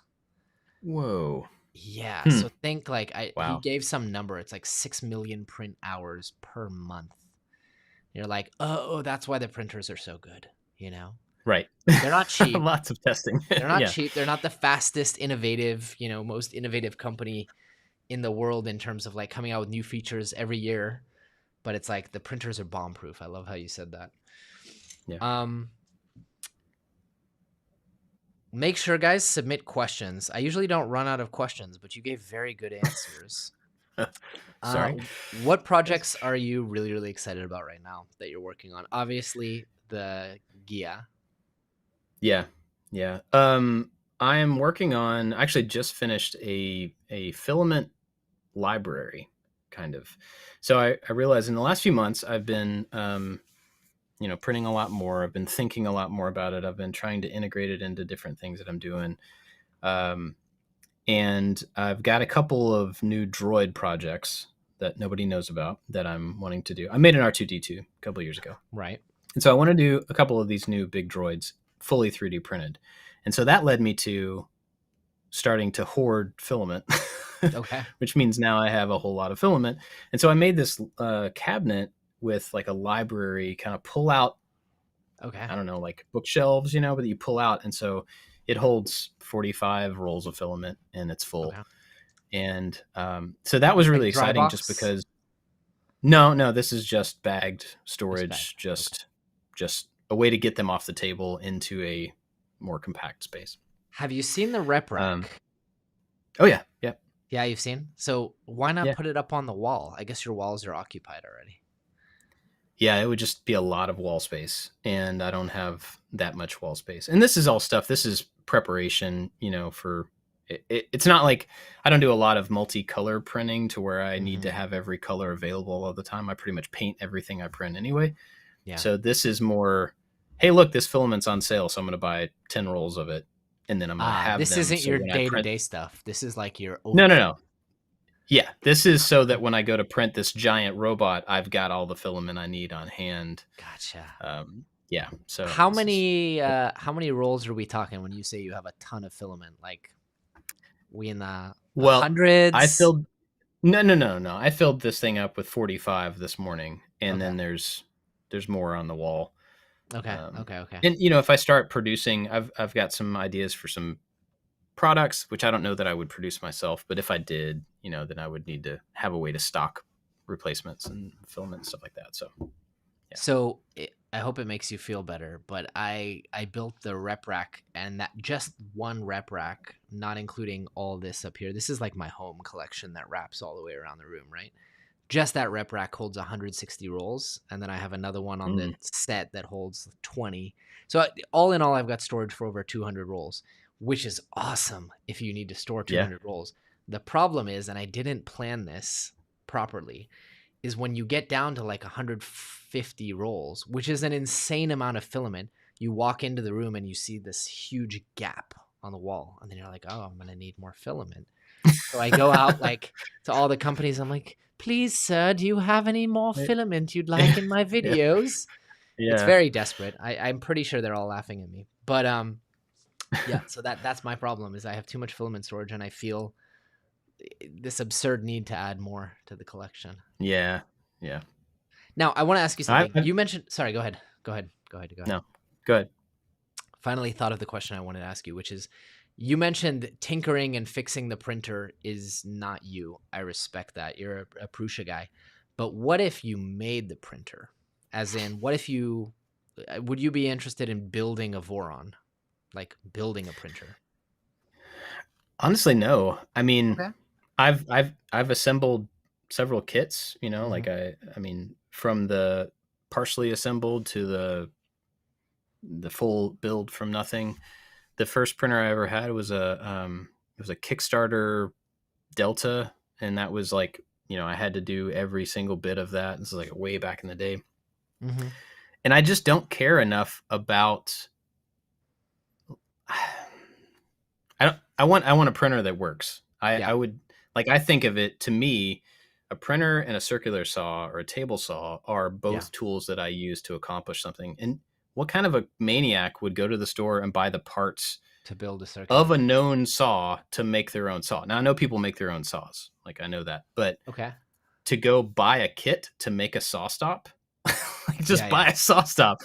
Speaker 3: Whoa.
Speaker 2: Yeah. So think like, he gave some number. It's like 6 million print hours per month. You're like, oh, that's why the printers are so good, you know?
Speaker 3: Right.
Speaker 2: They're not cheap.
Speaker 3: Lots of testing.
Speaker 2: They're not cheap. They're not the fastest, innovative, you know, most innovative company in the world in terms of like coming out with new features every year. But it's like, the printers are bomb proof. I love how you said that.
Speaker 3: Yeah.
Speaker 2: Make sure, guys, submit questions. I usually don't run out of questions, but you gave very good answers.
Speaker 3: Sorry.
Speaker 2: What projects are you really, really excited about right now that you're working on? Obviously, the Gia.
Speaker 3: Yeah. I am working on, actually just finished a filament library, kind of. So I realized in the last few months I've been printing a lot more. I've been thinking a lot more about it. I've been trying to integrate it into different things that I'm doing. And I've got a couple of new droid projects that nobody knows about that I'm wanting to do. I made an R2D2 a couple of years ago.
Speaker 2: Right.
Speaker 3: And so I want to do a couple of these new big droids fully 3D printed. And so that led me to starting to hoard filament,
Speaker 2: Okay.
Speaker 3: which means now I have a whole lot of filament. And so I made this cabinet with like a library kind of pull out.
Speaker 2: Okay.
Speaker 3: I don't know, like bookshelves, but you pull out. And so it holds 45 rolls of filament and it's full. Okay. And so that was really exciting just because. No, this is just bagged storage, just a way to get them off the table into a more compact space.
Speaker 2: Have you seen the rep rack?
Speaker 3: Oh yeah.
Speaker 2: Yeah, you've seen. So why not put it up on the wall? I guess your walls are occupied already.
Speaker 3: Yeah, it would just be a lot of wall space, and I don't have that much wall space. And this is all stuff. This is preparation, for. It's not like I don't do a lot of multicolor printing to where I need to have every color available all the time. I pretty much paint everything I print anyway. Yeah. So this is more, hey, look, this filament's on sale, so I'm going to buy 10 rolls of it, and then I'm going to have
Speaker 2: this
Speaker 3: them.
Speaker 2: Isn't your day-to-day stuff. This is like your
Speaker 3: No. Yeah, this is so that when I go to print this giant robot, I've got all the filament I need on hand.
Speaker 2: Gotcha.
Speaker 3: Yeah. So
Speaker 2: how many rolls are we talking when you say you have a ton of filament? Like we in the hundreds?
Speaker 3: I filled no. I filled this thing up with 45 this morning, and then there's more on the wall.
Speaker 2: Okay.
Speaker 3: And if I start producing, I've got some ideas for some products, which I don't know that I would produce myself, but if I did, then I would need to have a way to stock replacements and filament and stuff like that. So,
Speaker 2: yeah. So I hope it makes you feel better, but I built the rep rack, and that just one rep rack, not including all this up here. This is like my home collection that wraps all the way around the room, right? Just that rep rack holds 160 rolls, and then I have another one on the set that holds 20. So all in all, I've got storage for over 200 rolls, which is awesome if you need to store 200 rolls. The problem is, and I didn't plan this properly, is when you get down to like 150 rolls, which is an insane amount of filament, you walk into the room and you see this huge gap on the wall. And then you're like, oh, I'm going to need more filament. So I go out like to all the companies. I'm like, please, sir, do you have any more filament you'd like in my videos? Yeah. It's very desperate. I'm pretty sure they're all laughing at me. But yeah, so that's my problem is I have too much filament storage and I feel this absurd need to add more to the collection.
Speaker 3: Yeah.
Speaker 2: Now I want to ask you something. You mentioned. Sorry, go ahead.
Speaker 3: No, go ahead.
Speaker 2: Finally thought of the question I wanted to ask you, which is, you mentioned tinkering and fixing the printer is not you. I respect that. You're a Prusa guy. But what if you made the printer? As in, would you be interested in building a Voron, like building a printer?
Speaker 3: Honestly, no. I mean, I've assembled several kits, like I mean, from the partially assembled to the full build from nothing. The first printer I ever had was a Kickstarter Delta, and that was like, I had to do every single bit of that. This is like way back in the day. And I just don't care enough about. I want a printer that works. I would like. I think of it, to me, a printer and a circular saw or a table saw are both tools that I use to accomplish something. And what kind of a maniac would go to the store and buy the parts
Speaker 2: to build a circular
Speaker 3: of a known saw to make their own saw? Now I know people make their own saws, like I know that, but to go buy a kit to make a saw stop, buy a saw stop.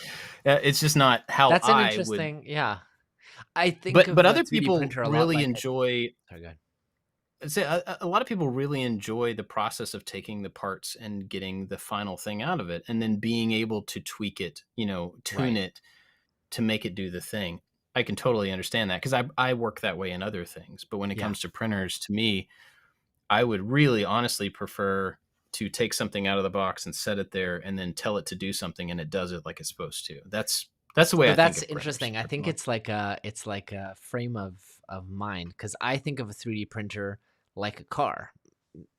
Speaker 3: It's just not how
Speaker 2: That's an
Speaker 3: I
Speaker 2: interesting.
Speaker 3: would.
Speaker 2: Yeah, I think.
Speaker 3: But other people really enjoy.
Speaker 2: Sorry, go ahead.
Speaker 3: A lot of people really enjoy the process of taking the parts and getting the final thing out of it, and then being able to tweak it, tune it to make it do the thing. I can totally understand that, because I work that way in other things. But when it comes to printers, to me, I would really honestly prefer to take something out of the box and set it there and then tell it to do something, and it does it like it's supposed to. That's the way I think
Speaker 2: That's
Speaker 3: of
Speaker 2: interesting.
Speaker 3: printers.
Speaker 2: I think it's like a frame of mind, because I think of a 3D printer like a car.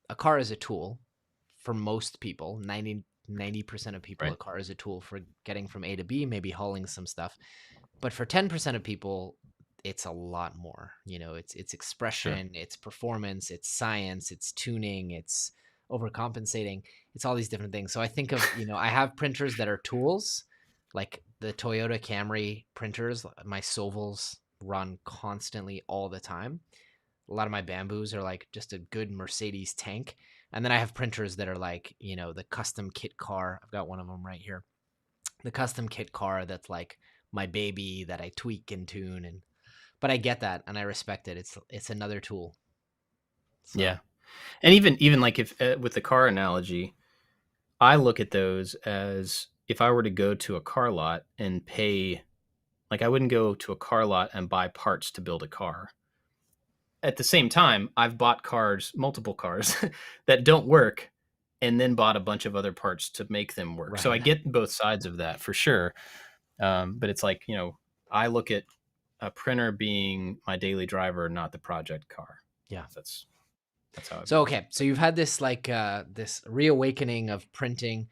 Speaker 2: A car is a tool for most people. 90% of people, a car is a tool for getting from A to B, maybe hauling some stuff. But for 10% of people, it's a lot more. You know, it's expression, it's performance, it's science, it's tuning, it's overcompensating. It's all these different things. So I think of, I have printers that are tools, like the Toyota Camry printers. My Sovals run constantly all the time. A lot of my Bamboos are like just a good Mercedes tank. And then I have printers that are like, the custom kit car. I've got one of them right here. The custom kit car that's like my baby that I tweak and tune, but I get that and I respect it. It's another tool.
Speaker 3: So. Yeah. And even like if with the car analogy, I look at those as if I were to go to a car lot and pay, like I wouldn't go to a car lot and buy parts to build a car. At the same time, I've bought multiple cars that don't work, and then bought a bunch of other parts to make them work. Right. So I get both sides of that for sure. But it's like, I look at a printer being my daily driver, not the project car.
Speaker 2: Yeah.
Speaker 3: That's how
Speaker 2: So, okay. So you've had this like this reawakening of printing.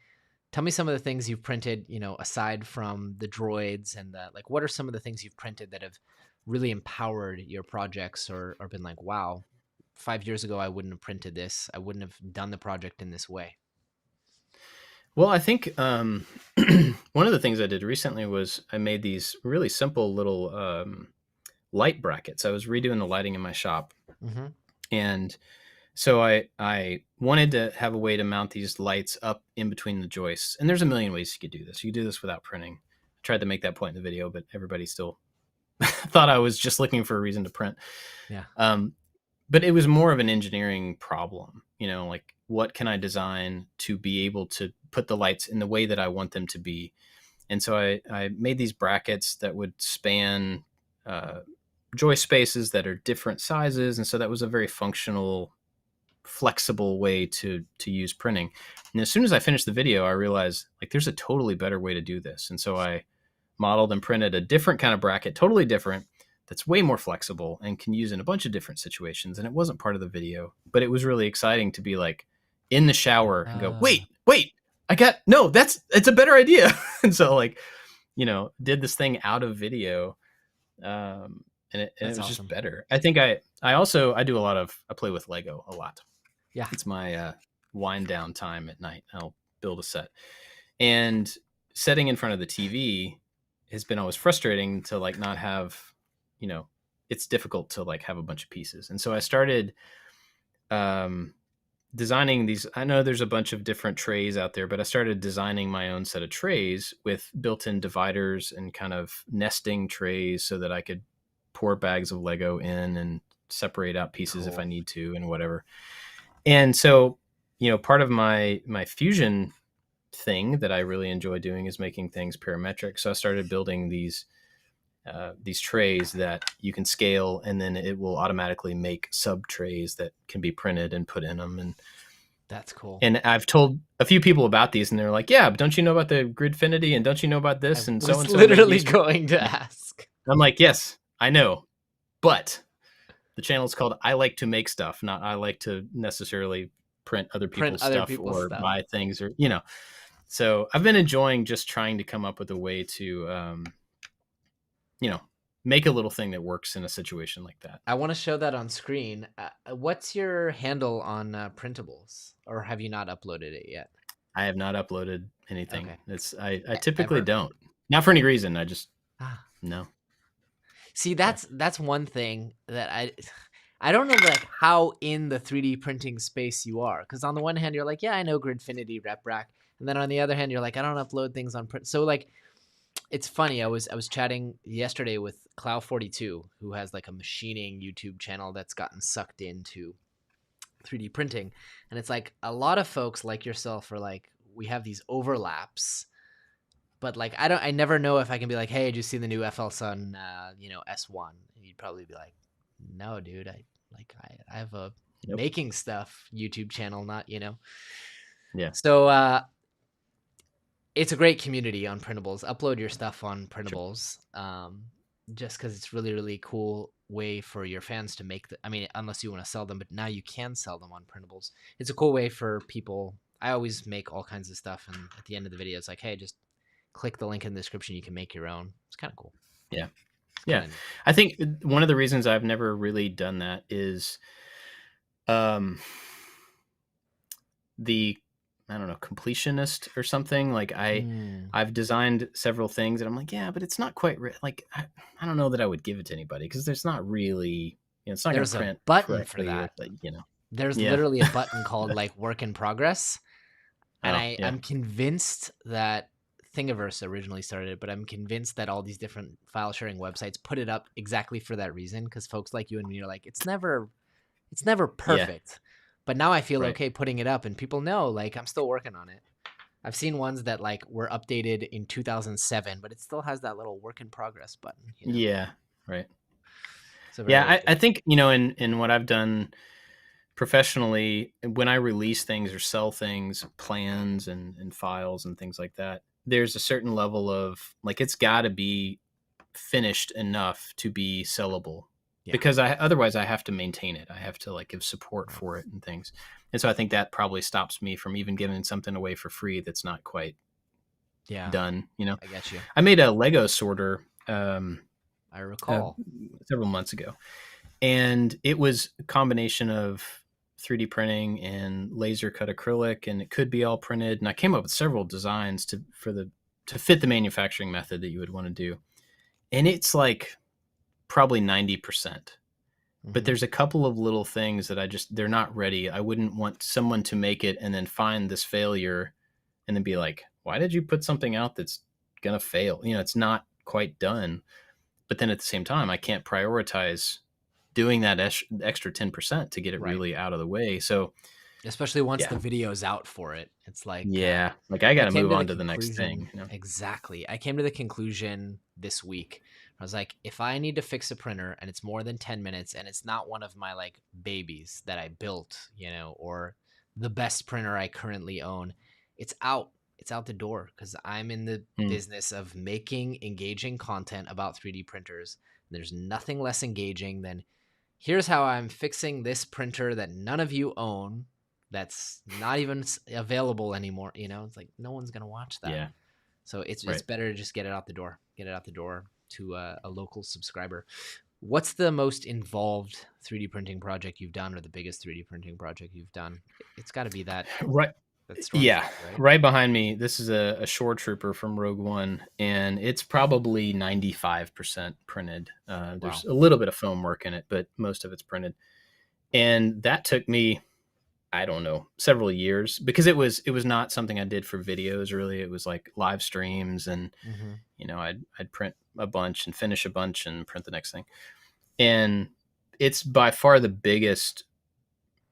Speaker 2: Tell me some of the things you've printed, aside from the droids and like, what are some of the things you've printed that have really empowered your projects or been like, wow, 5 years ago, I wouldn't have printed this. I wouldn't have done the project in this way.
Speaker 3: Well, I think one of the things I did recently was I made these really simple little light brackets. I was redoing the lighting in my shop. Mm-hmm. And so I wanted to have a way to mount these lights up in between the joists. And there's a million ways you could do this. You could do this without printing. I tried to make that point in the video, but everybody still thought I was just looking for a reason to print.
Speaker 2: Yeah.
Speaker 3: But it was more of an engineering problem, like what can I design to be able to put the lights in the way that I want them to be. And so I made these brackets that would span joist spaces that are different sizes. And so that was a very functional, flexible way to use printing. And as soon as I finished the video, I realized like there's a totally better way to do this. And so I modeled and printed a different kind of bracket, totally different, that's way more flexible and can use in a bunch of different situations. And it wasn't part of the video, but it was really exciting to be like in the shower and go, wait, it's a better idea. And so like, did this thing out of video. And it was awesome. Just better. I think I play with Lego a lot.
Speaker 2: Yeah.
Speaker 3: It's my wind down time at night. I'll build a set, and setting in front of the TV has been always frustrating to like not have, it's difficult to like have a bunch of pieces. And so I started designing these. I know there's a bunch of different trays out there, but I started designing my own set of trays with built-in dividers and kind of nesting trays so that I could pour bags of Lego in and separate out pieces if I need to and whatever. And so, part of my fusion thing that I really enjoy doing is making things parametric. So I started building these trays that you can scale, and then it will automatically make sub trays that can be printed and put in them. And
Speaker 2: that's cool.
Speaker 3: And I've told a few people about these, and they're like, "Yeah, but don't you know about the Gridfinity? And don't you know about this?" And so
Speaker 2: literally going to ask.
Speaker 3: I'm like, "Yes, I know, but the channel is called I Like to Make Stuff, not I like to necessarily print other people's stuff or buy things, or So I've been enjoying just trying to come up with a way to, make a little thing that works in a situation like that.
Speaker 2: I want to show that on screen. What's your handle on printables, or have you not uploaded it yet?
Speaker 3: I have not uploaded anything. Okay. I typically don't. Not for any reason. I just no.
Speaker 2: See, that's one thing that I don't know like how in the 3D printing space you are, because on the one hand you're like, yeah, I know Gridfinity, RepRack, and then on the other hand you're like, I don't upload things on print. So like, it's funny. I was chatting yesterday with Clow42, who has like a machining YouTube channel that's gotten sucked into 3D printing, and it's like a lot of folks like yourself are like, we have these overlaps, but like I never know if I can be like, hey, did you see the new FL Sun S1? And you'd probably be like, no, dude, I have a making stuff YouTube channel, not
Speaker 3: Yeah.
Speaker 2: So it's a great community on printables. Upload your stuff on printables. Just because it's really, really cool way for your fans to make unless you want to sell them, but now you can sell them on printables. It's a cool way for people. I always make all kinds of stuff, and at the end of the video, it's like, hey, just click the link in the description. You can make your own. It's kind of cool.
Speaker 3: Yeah. Yeah. I think one of the reasons I've never really done that is the, I don't know, completionist or something. Like I've designed several things and I'm like, yeah, but it's not quite like, I don't know that I would give it to anybody because there's not really, it's not going to print
Speaker 2: a button for that. There's literally a button called like work in progress. And I'm convinced that Thingiverse originally started it, but I'm convinced that all these different file sharing websites put it up exactly for that reason. Because folks like you and me are like, it's never perfect. Yeah. But now I feel okay putting it up, and people know like I'm still working on it. I've seen ones that like were updated in 2007, but it still has that little work in progress button.
Speaker 3: Yeah, right. So I think in what I've done professionally, when I release things or sell things, plans and files and things like that, there's a certain level of like it's got to be finished enough to be sellable. Yeah. Because otherwise I have to maintain it. I have to like give support for it and things. And so I think that probably stops me from even giving something away for free that's not quite done.
Speaker 2: I get you.
Speaker 3: I made a Lego sorter.
Speaker 2: I recall
Speaker 3: several months ago, and it was a combination of 3D printing and laser cut acrylic, and it could be all printed. And I came up with several designs to fit the manufacturing method that you would want to do. And it's like probably 90%, but there's a couple of little things that they're not ready. I wouldn't want someone to make it and then find this failure and then be like, why did you put something out that's going to fail? It's not quite done. But then at the same time, I can't prioritize doing that extra 10% to get it really out of the way. So
Speaker 2: especially once the video's out for it, it's like,
Speaker 3: like I got to move on to the next thing.
Speaker 2: Exactly. I came to the conclusion this week. I was like, if I need to fix a printer and it's more than 10 minutes and it's not one of my like babies that I built, or the best printer I currently own, it's out the door, because I'm in the business of making engaging content about 3D printers. There's nothing less engaging than here's how I'm fixing this printer that none of you own, that's not even available anymore. It's like no one's gonna watch that. Yeah. So it's better to just get it out the door. Get it out the door to a local subscriber. What's the most involved 3D printing project you've done, or the biggest 3D printing project you've done? It's got to be that.
Speaker 3: Right. Right behind me. This is a Shore Trooper from Rogue One, and it's probably 95% printed. There's a little bit of foam work in it, but most of it's printed. And that took me, I don't know, several years, because it was not something I did for videos. Really, it was like live streams, and I'd print a bunch and finish a bunch and print the next thing. And it's by far the biggest,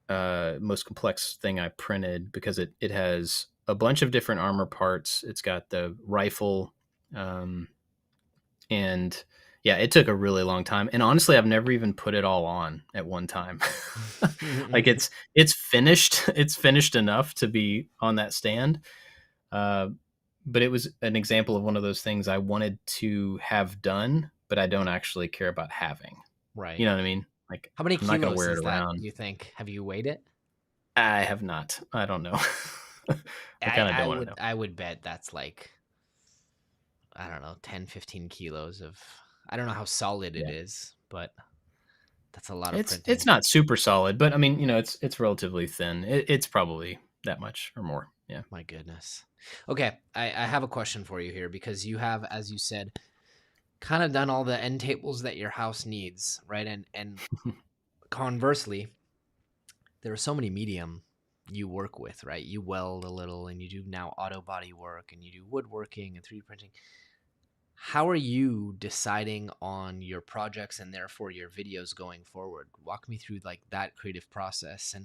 Speaker 3: most complex thing I printed, because it has a bunch of different armor parts. It's got the rifle, and it took a really long time. And honestly, I've never even put it all on at one time. Like it's finished. It's finished enough to be on that stand. But it was an example of one of those things I wanted to have done, but I don't actually care about having.
Speaker 2: Right.
Speaker 3: You know what I mean? Like,
Speaker 2: how many
Speaker 3: I'm not
Speaker 2: kilos
Speaker 3: wear
Speaker 2: is
Speaker 3: it
Speaker 2: that,
Speaker 3: around.
Speaker 2: do you think? Have you weighed it?
Speaker 3: I have not. I don't know. I kind of don't want to know.
Speaker 2: I would bet that's like, I don't know, 10, 15 kilos of, I don't know how solid it is, but that's a lot of printing.
Speaker 3: It's not super solid, but I mean, it's relatively thin. It's probably that much or more. Yeah.
Speaker 2: My goodness. Okay. I have a question for you here, because you have, as you said, kind of done all the end tables that your house needs, right? And conversely, there are so many medium you work with, right? You weld a little, and you do now auto body work, and you do woodworking and 3D printing. How are you deciding on your projects and therefore your videos going forward? Walk me through like that creative process,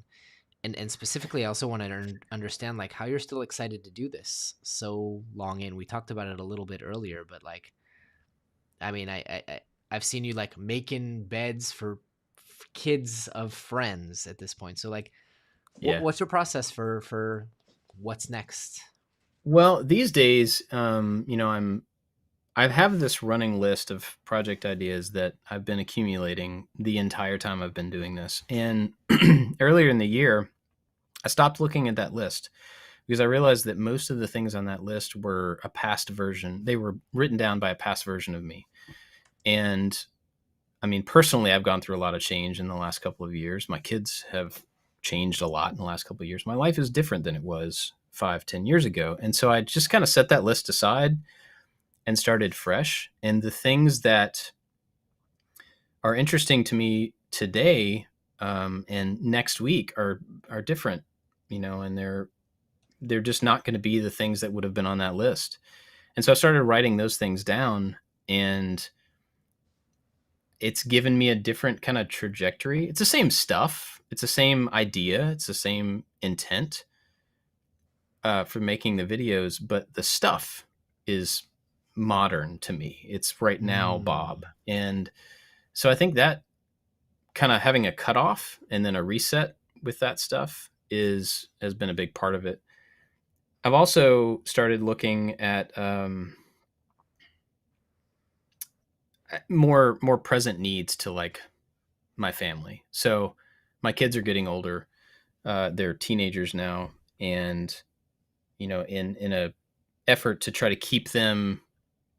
Speaker 2: and And specifically, I also want to understand like how you're still excited to do this so long in. We talked about it a little bit earlier, but like, I mean, I've seen you like making beds for kids of friends at this point. So like,
Speaker 3: Yeah.
Speaker 2: what's your process for what's next?
Speaker 3: Well, these days, I have this running list of project ideas that I've been accumulating the entire time I've been doing this. And earlier in the year, I stopped looking at that list because I realized that most of the things on that list were a past version. They were written down by a past version of me. And I mean, personally, I've gone through a lot of change in the last couple of years. My kids have changed a lot in the last couple of years. My life is different than it was 5-10 years ago. And so I just kind of set that list aside and started fresh. And the things that are interesting to me today and next week are different, and they're just not going to be the things that would have been on that list. And so I started writing those things down, and it's given me a different kind of trajectory. It's the same stuff. It's the same idea. It's the same intent for making the videos, but the stuff is modern to me. It's right now, Bob. And so I think that kind of having a cutoff and then a reset with that stuff has been a big part of it. I've also started looking at more present needs to like my family. So my kids are getting older. They're teenagers now. And, in a effort to try to keep them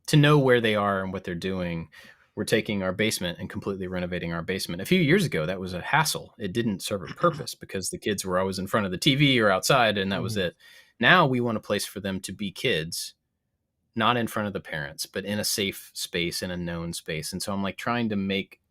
Speaker 3: to know where they are and what they're doing, we're taking our basement and completely renovating our basement. A few years ago, that was a hassle. It didn't serve a purpose because the kids were always in front of the TV or outside, and that was it. Now we want a place for them to be kids, not in front of the parents, but in a safe space, in a known space. And so I'm like trying to make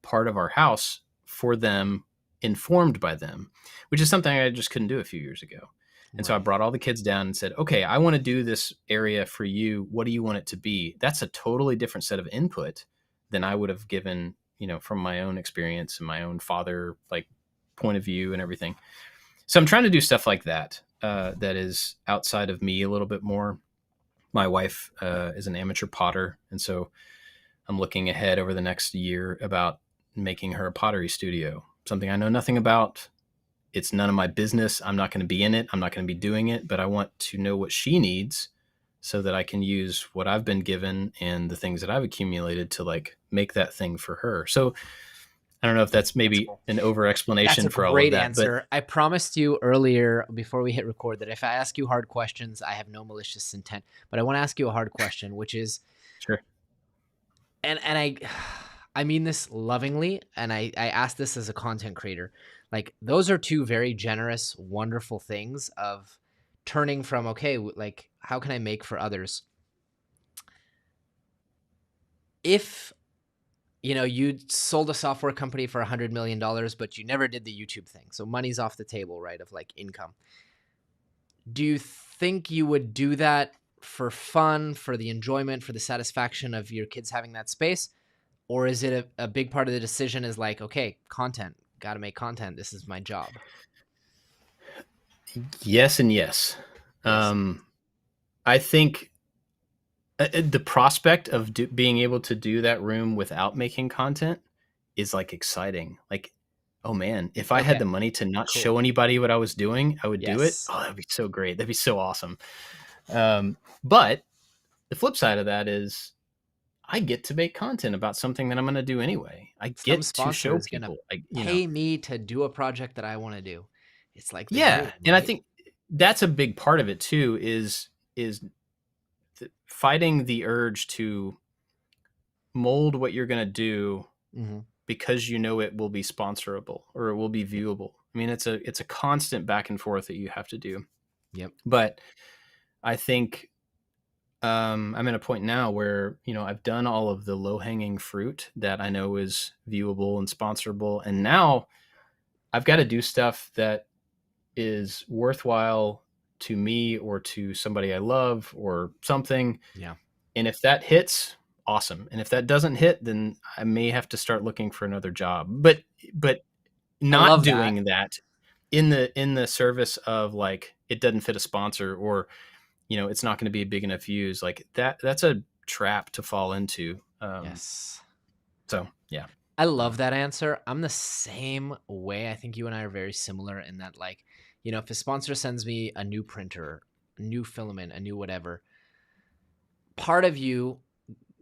Speaker 3: part of our house for them, informed by them, which is something I just couldn't do a few years ago. And so I brought all the kids down and said, okay, I want to do this area for you. What do you want it to be? That's a totally different set of input than I would have given, from my own experience and my own father, like point of view and everything. So I'm trying to do stuff like that, that is outside of me a little bit more. My wife is an amateur potter. And so I'm looking ahead over the next year about making her a pottery studio, something I know nothing about. It's none of my business. I'm not going to be in it. I'm not going to be doing it, but I want to know what she needs so that I can use what I've been given and the things that I've accumulated to like make that thing for her. So I don't know if that's maybe an over explanation for all of that.
Speaker 2: Great answer. But I promised you earlier before we hit record that if I ask you hard questions, I have no malicious intent, but I want to ask you a hard question, which is,
Speaker 3: sure.
Speaker 2: And I mean this lovingly, and I ask this as a content creator. Like, those are two very generous, wonderful things of turning from, okay, like, how can I make for others? If, you sold a software company for $100 million, but you never did the YouTube thing. So money's off the table, right, of like income. Do you think you would do that for fun, for the enjoyment, for the satisfaction of your kids having that space? Or is it a big part of the decision is like, okay, content, got to make content. This is my job.
Speaker 3: Yes and yes. I think the prospect of being able to do that room without making content is like exciting. Like, oh man, if I had the money to not show anybody what I was doing, I would do it. Oh, that'd be so great. That'd be so awesome. But the flip side of that is I get to make content about something that I'm going to do anyway. I get to show people.
Speaker 2: Pay me to do a project that I want to do. It's like,
Speaker 3: dream, right? And I think that's a big part of it too, is fighting the urge to mold what you're going to do because it will be sponsorable or it will be viewable. I mean, it's a constant back and forth that you have to do.
Speaker 2: Yep.
Speaker 3: But I think I'm at a point now where, I've done all of the low hanging fruit that I know is viewable and sponsorable. And now I've got to do stuff that is worthwhile to me or to somebody I love or something.
Speaker 2: Yeah.
Speaker 3: And if that hits, awesome. And if that doesn't hit, then I may have to start looking for another job. But not doing that in the service of like, it doesn't fit a sponsor, or, it's not going to be a big enough views, like that's a trap to fall into.
Speaker 2: Yes.
Speaker 3: So yeah.
Speaker 2: I love that answer. I'm the same way. I think you and I are very similar in that, like, if a sponsor sends me a new printer, a new filament, a new whatever, part of you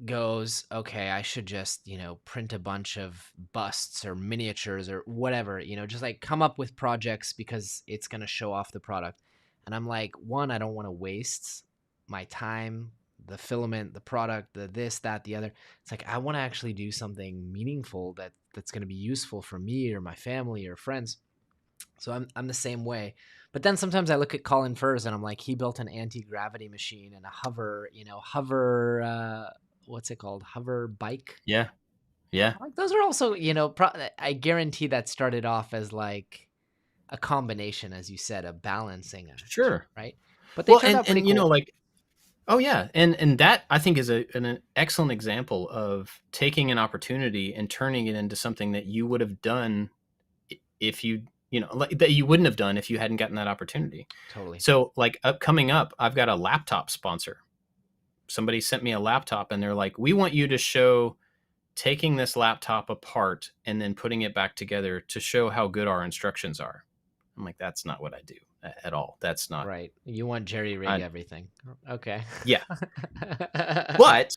Speaker 2: goes, okay, I should just, print a bunch of busts or miniatures or whatever, just like come up with projects because it's going to show off the product. And I'm like, one, I don't want to waste my time, the filament, the product, the this, that, the other. It's like, I want to actually do something meaningful that's going to be useful for me or my family or friends. So I'm the same way. But then sometimes I look at Colin Furze and I'm like, he built an anti-gravity machine and a hover, what's it called? Hover bike.
Speaker 3: Yeah. Yeah.
Speaker 2: Like those are also, I guarantee that started off as like a combination, as you said, a balancing act.
Speaker 3: Sure.
Speaker 2: Right. But they turned out pretty cool.
Speaker 3: Like, oh yeah. And that I think is an excellent example of taking an opportunity and turning it into something that you would have done if you, like, that you wouldn't have done if you hadn't gotten that opportunity.
Speaker 2: Totally.
Speaker 3: So like coming up, I've got a laptop sponsor. Somebody sent me a laptop and they're like, we want you to show taking this laptop apart and then putting it back together to show how good our instructions are. I'm like, that's not what I do at all. That's not
Speaker 2: right. You want jerry rig everything. Okay.
Speaker 3: Yeah. But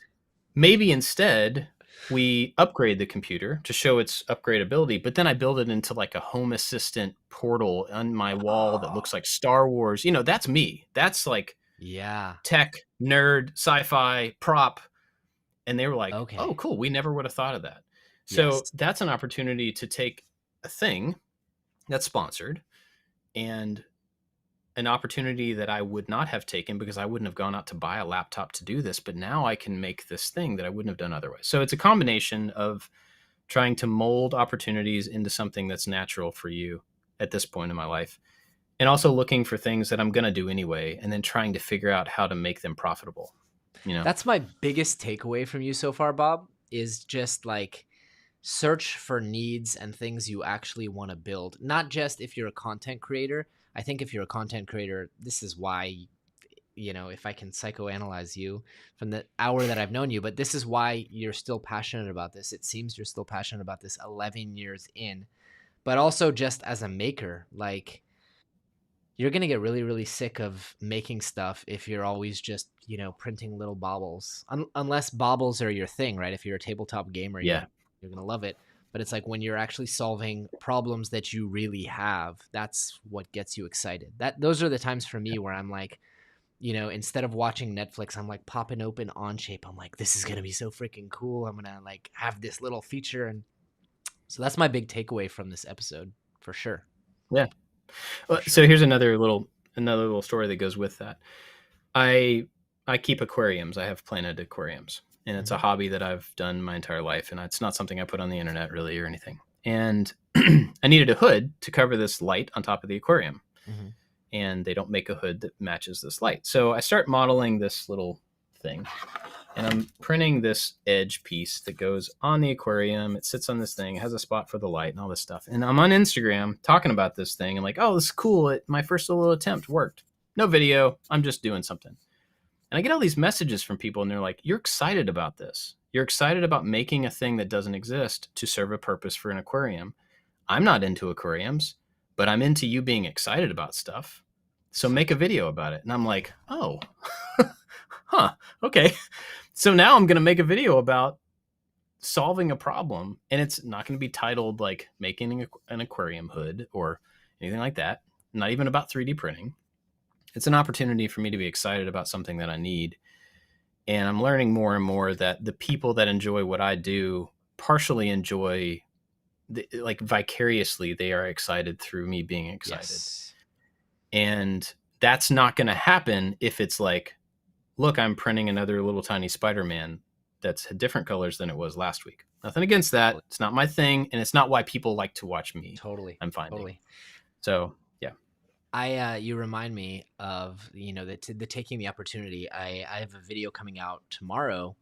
Speaker 3: maybe instead we upgrade the computer to show its upgradability, but then I build it into like a home assistant portal on my wall that looks like Star Wars. That's me. That's like, tech, nerd, sci-fi, prop. And they were like, okay, oh, cool. We never would have thought of that. So that's an opportunity to take a thing that's sponsored and an opportunity that I would not have taken because I wouldn't have gone out to buy a laptop to do this. But now I can make this thing that I wouldn't have done otherwise. So it's a combination of trying to mold opportunities into something that's natural for you at this point in my life, and also looking for things that I'm going to do anyway, and then trying to figure out how to make them profitable.
Speaker 2: That's my biggest takeaway from you so far, Bob, is just like search for needs and things you actually want to build. Not just if you're a content creator. I think if you're a content creator, this is why, if I can psychoanalyze you from the hour that I've known you, but this is why you're still passionate about this. It seems you're still passionate about this 11 years in, but also just as a maker, like, you're going to get really, really sick of making stuff if you're always just, printing little baubles. Unless baubles are your thing, right? If you're a tabletop gamer, you're going to love it. But it's like when you're actually solving problems that you really have, that's what gets you excited. Those are the times for me where I'm like, instead of watching Netflix, I'm like popping open Onshape. I'm like, this is going to be so freaking cool. I'm going to like have this little feature. And so that's my big takeaway from this episode for sure.
Speaker 3: Yeah. Well, sure. So here's another little story that goes with that. I keep aquariums. I have planted aquariums, and it's a hobby that I've done my entire life. And it's not something I put on the internet really or anything. And I needed a hood to cover this light on top of the aquarium. Mm-hmm. And they don't make a hood that matches this light. So I start modeling this little thing, and I'm printing this edge piece that goes on the aquarium. It sits on this thing, it has a spot for the light and all this stuff. And I'm on Instagram talking about this thing and like, oh, this is cool. My first little attempt worked. No video. I'm just doing something. And I get all these messages from people and they're like, you're excited about this. You're excited about making a thing that doesn't exist to serve a purpose for an aquarium. I'm not into aquariums, but I'm into you being excited about stuff. So make a video about it. And I'm like, oh, huh, okay. So now I'm going to make a video about solving a problem. And it's not going to be titled like making an aquarium hood or anything like that. Not even about 3D printing. It's an opportunity for me to be excited about something that I need. And I'm learning more and more that the people that enjoy what I do partially enjoy, like vicariously, they are excited through me being excited. Yes. And that's not going to happen if it's like, look, I'm printing another little tiny Spider-Man that's different colors than it was last week. Nothing against that. Totally. It's not my thing. And it's not why people like to watch me.
Speaker 2: Totally.
Speaker 3: I'm finding.
Speaker 2: Totally.
Speaker 3: So, yeah.
Speaker 2: You remind me of, the taking the opportunity. I have a video coming out tomorrow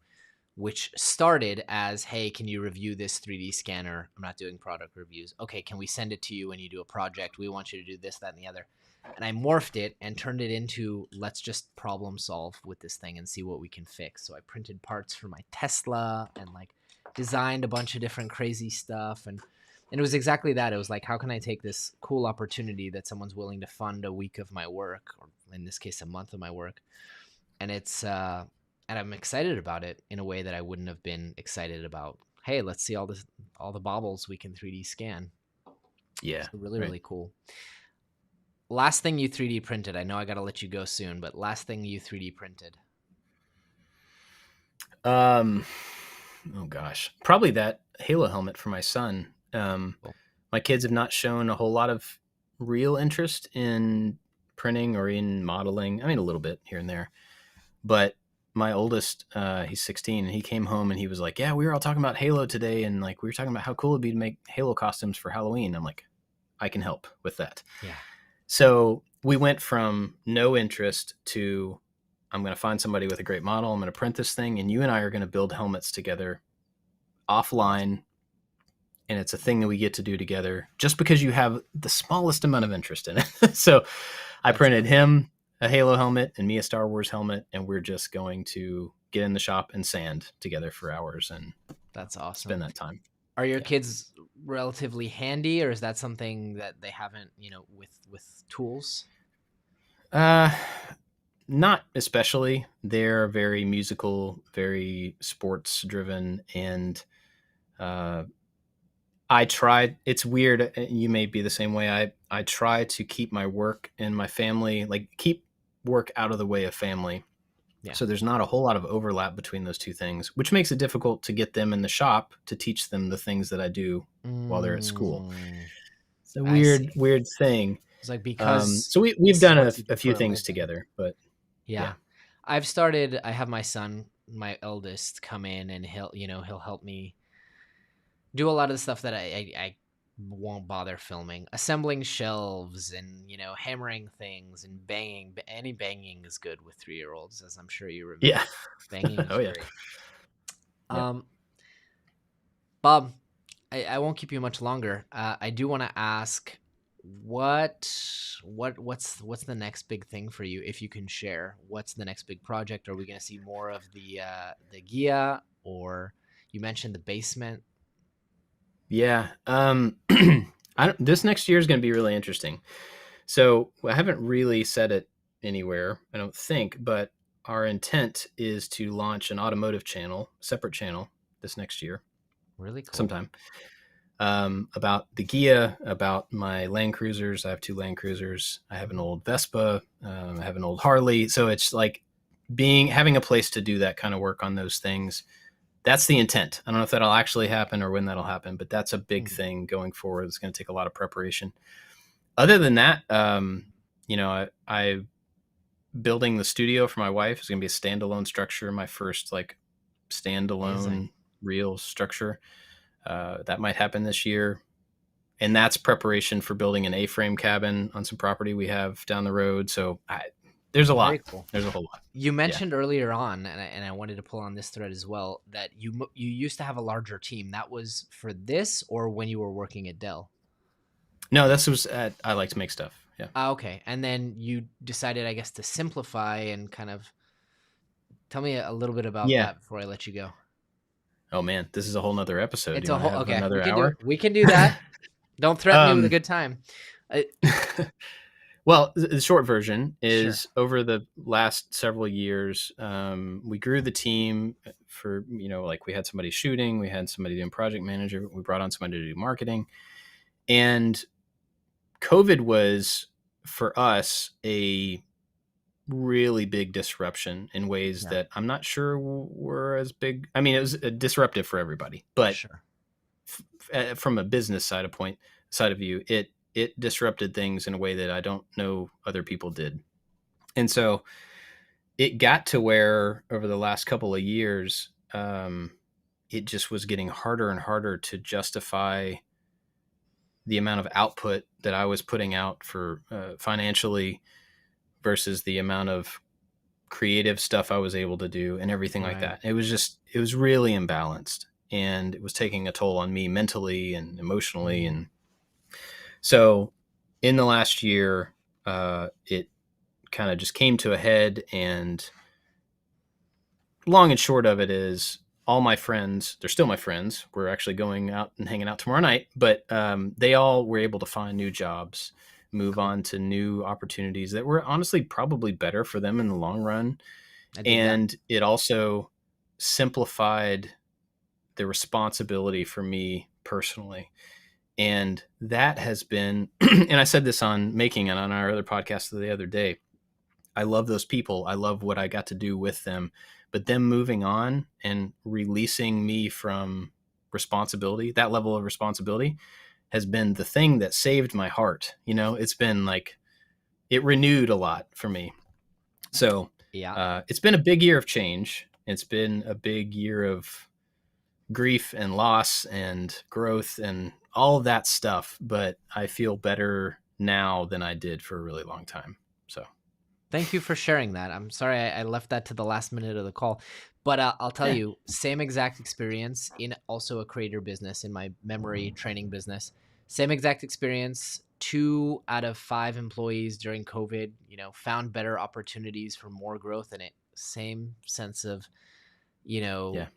Speaker 2: which started as, hey, can you review this 3D scanner? I'm not doing product reviews. Okay, can we send it to you when you do a project? We want you to do this, that, and the other. And I morphed it and turned it into, let's just problem solve with this thing and see what we can fix. So I printed parts for my Tesla and like designed a bunch of different crazy stuff. And it was exactly that. It was like, how can I take this cool opportunity that someone's willing to fund a week of my work, or in this case, a month of my work? And and I'm excited about it in a way that I wouldn't have been excited about, hey, let's see all the baubles we can 3D scan.
Speaker 3: Yeah.
Speaker 2: So really cool. Last thing you 3D printed. I know I got to let you go soon, but last thing you 3D printed.
Speaker 3: Oh gosh, probably that Halo helmet for my son.
Speaker 2: Cool.
Speaker 3: My kids have not shown a whole lot of real interest in printing or in modeling. I mean, a little bit here and there, but my oldest, he's 16, and he came home and he was like, yeah, we were all talking about Halo today. And like, we were talking about how cool it'd be to make Halo costumes for Halloween. I'm like, I can help with that.
Speaker 2: Yeah.
Speaker 3: So we went from no interest to, I'm going to find somebody with a great model. I'm going to print this thing, and you and I are going to build helmets together offline. And it's a thing that we get to do together just because you have the smallest amount of interest in it. So I printed him a Halo helmet and me a Star Wars helmet, and we're just going to get in the shop and sand together for hours. And
Speaker 2: that's awesome.
Speaker 3: Spend that time.
Speaker 2: Are your kids relatively handy, or is that something that they haven't, with tools?
Speaker 3: Not especially. They're very musical, very sports driven. And, I tried, it's weird. You may be the same way. I try to keep my work and my family, like keep work out of the way of family. Yeah. So there's not a whole lot of overlap between those two things, which makes it difficult to get them in the shop to teach them the things that I do while they're at school. It's a weird thing.
Speaker 2: It's like, because
Speaker 3: so we've done a few things together, but
Speaker 2: yeah. I have my son, my eldest, come in, and he'll help me do a lot of the stuff that I won't bother filming, assembling shelves and, hammering things and banging. Any banging is good with 3-year-olds, as I'm sure you remember.
Speaker 3: Yeah.
Speaker 2: Banging is
Speaker 3: great.
Speaker 2: Yeah. Bob, I won't keep you much longer. I do want to ask, what's the next big thing for you, if you can share? What's the next big project? Are we going to see more of the Gia, or you mentioned the basement?
Speaker 3: Yeah. This next year is going to be really interesting. So I haven't really said it anywhere, I don't think, but our intent is to launch an automotive channel, separate channel, this next year.
Speaker 2: Really cool.
Speaker 3: Sometime. About the Gia, about my Land Cruisers. I have 2 Land Cruisers. I have an old Vespa. I have an old Harley. So it's like having a place to do that kind of work on those things. That's the intent. I don't know if that'll actually happen or when that'll happen, but that's a big thing going forward. It's going to take a lot of preparation. Other than that, I building the studio for my wife is going to be a standalone structure. My first standalone real structure. That might happen this year. And that's preparation for building an A-frame cabin on some property we have down the road. So there's a lot.
Speaker 2: Cool.
Speaker 3: There's a whole lot.
Speaker 2: You mentioned earlier on, and I wanted to pull on this thread as well, that you used to have a larger team. That was for this, or when you were working at Dell?
Speaker 3: No, this was I like to make stuff. Yeah.
Speaker 2: Okay. And then you decided, I guess, to simplify and kind of tell me a little bit about that before I let you go.
Speaker 3: Oh man, this is a whole nother episode.
Speaker 2: It's a whole, okay.
Speaker 3: Another hour?
Speaker 2: We can do that. Don't threaten me with a good time.
Speaker 3: Well, the short version is over the last several years, we grew the team for, we had somebody shooting, we had somebody doing project manager, we brought on somebody to do marketing. And COVID was, for us, a really big disruption in ways that I'm not sure were as big. I mean, it was disruptive for everybody, but from a business side of view, it disrupted things in a way that I don't know other people did. And so it got to where over the last couple of years, it just was getting harder and harder to justify the amount of output that I was putting out for financially versus the amount of creative stuff I was able to do and everything like that. It was really imbalanced, and it was taking a toll on me mentally and emotionally. And so in the last year, it kind of just came to a head, and long and short of it is all my friends, they're still my friends. We're actually going out and hanging out tomorrow night, but they all were able to find new jobs, move on to new opportunities that were honestly probably better for them in the long run. And it also simplified the responsibility for me personally. And that has been, and I said this on Making It on our other podcast the other day, I love those people. I love what I got to do with them, but them moving on and releasing me from responsibility, that level of responsibility, has been the thing that saved my heart. It's been like, it renewed a lot for me. So it's been a big year of change. It's been a big year of grief and loss and growth and all of that stuff. But I feel better now than I did for a really long time. So
Speaker 2: thank you for sharing that. I'm sorry I left that to the last minute of the call, but I'll tell you, same exact experience in also a creator business, in my memory training business. Same exact experience. 2 out of 5 employees during COVID, found better opportunities for more growth in it. Same sense of, a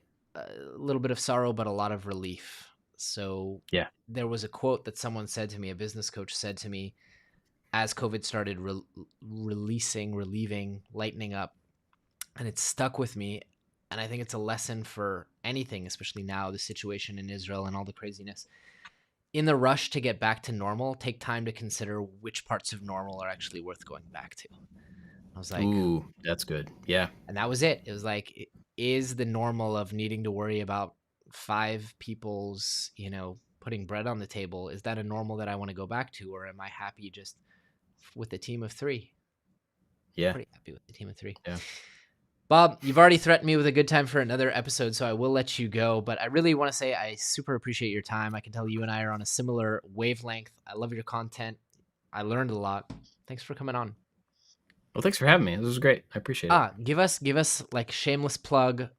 Speaker 2: little bit of sorrow, but a lot of relief. So there was a quote that someone said to me, a business coach said to me, as COVID started relieving, lightening up, and it stuck with me. And I think it's a lesson for anything, especially now, the situation in Israel and all the craziness. In the rush to get back to normal, take time to consider which parts of normal are actually worth going back to. I was like,
Speaker 3: ooh, that's good. Yeah.
Speaker 2: And that was it. It was like, is the normal of needing to worry about 5 people's, putting bread on the table, is that a normal that I want to go back to? Or am I happy just with a team of 3?
Speaker 3: Yeah.
Speaker 2: Pretty happy with the team of 3.
Speaker 3: Yeah.
Speaker 2: Bob, you've already threatened me with a good time for another episode, so I will let you go. But I really want to say I super appreciate your time. I can tell you and I are on a similar wavelength. I love your content. I learned a lot. Thanks for coming on.
Speaker 3: Well, thanks for having me. This was great. I appreciate it.
Speaker 2: Give us like shameless plug.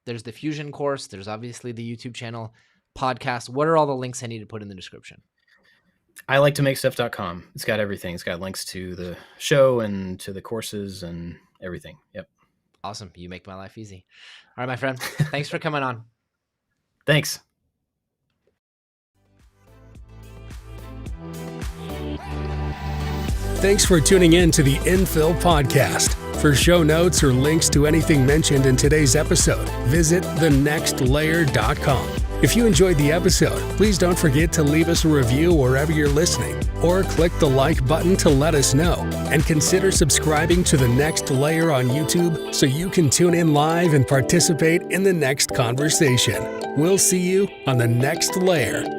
Speaker 2: There's the Fusion course. There's obviously the YouTube channel, podcast. What are all the links I need to put in the description?
Speaker 3: I like to make stuff.com. It's got everything. It's got links to the show and to the courses and everything. Yep.
Speaker 2: Awesome. You make my life easy. All right, my friend. Thanks for coming on.
Speaker 3: Thanks.
Speaker 1: Thanks for tuning in to the Infill Podcast. For show notes or links to anything mentioned in today's episode, visit thenextlayer.com. If you enjoyed the episode, please don't forget to leave us a review wherever you're listening, or click the like button to let us know. And consider subscribing to The Next Layer on YouTube so you can tune in live and participate in the next conversation. We'll see you on The Next Layer.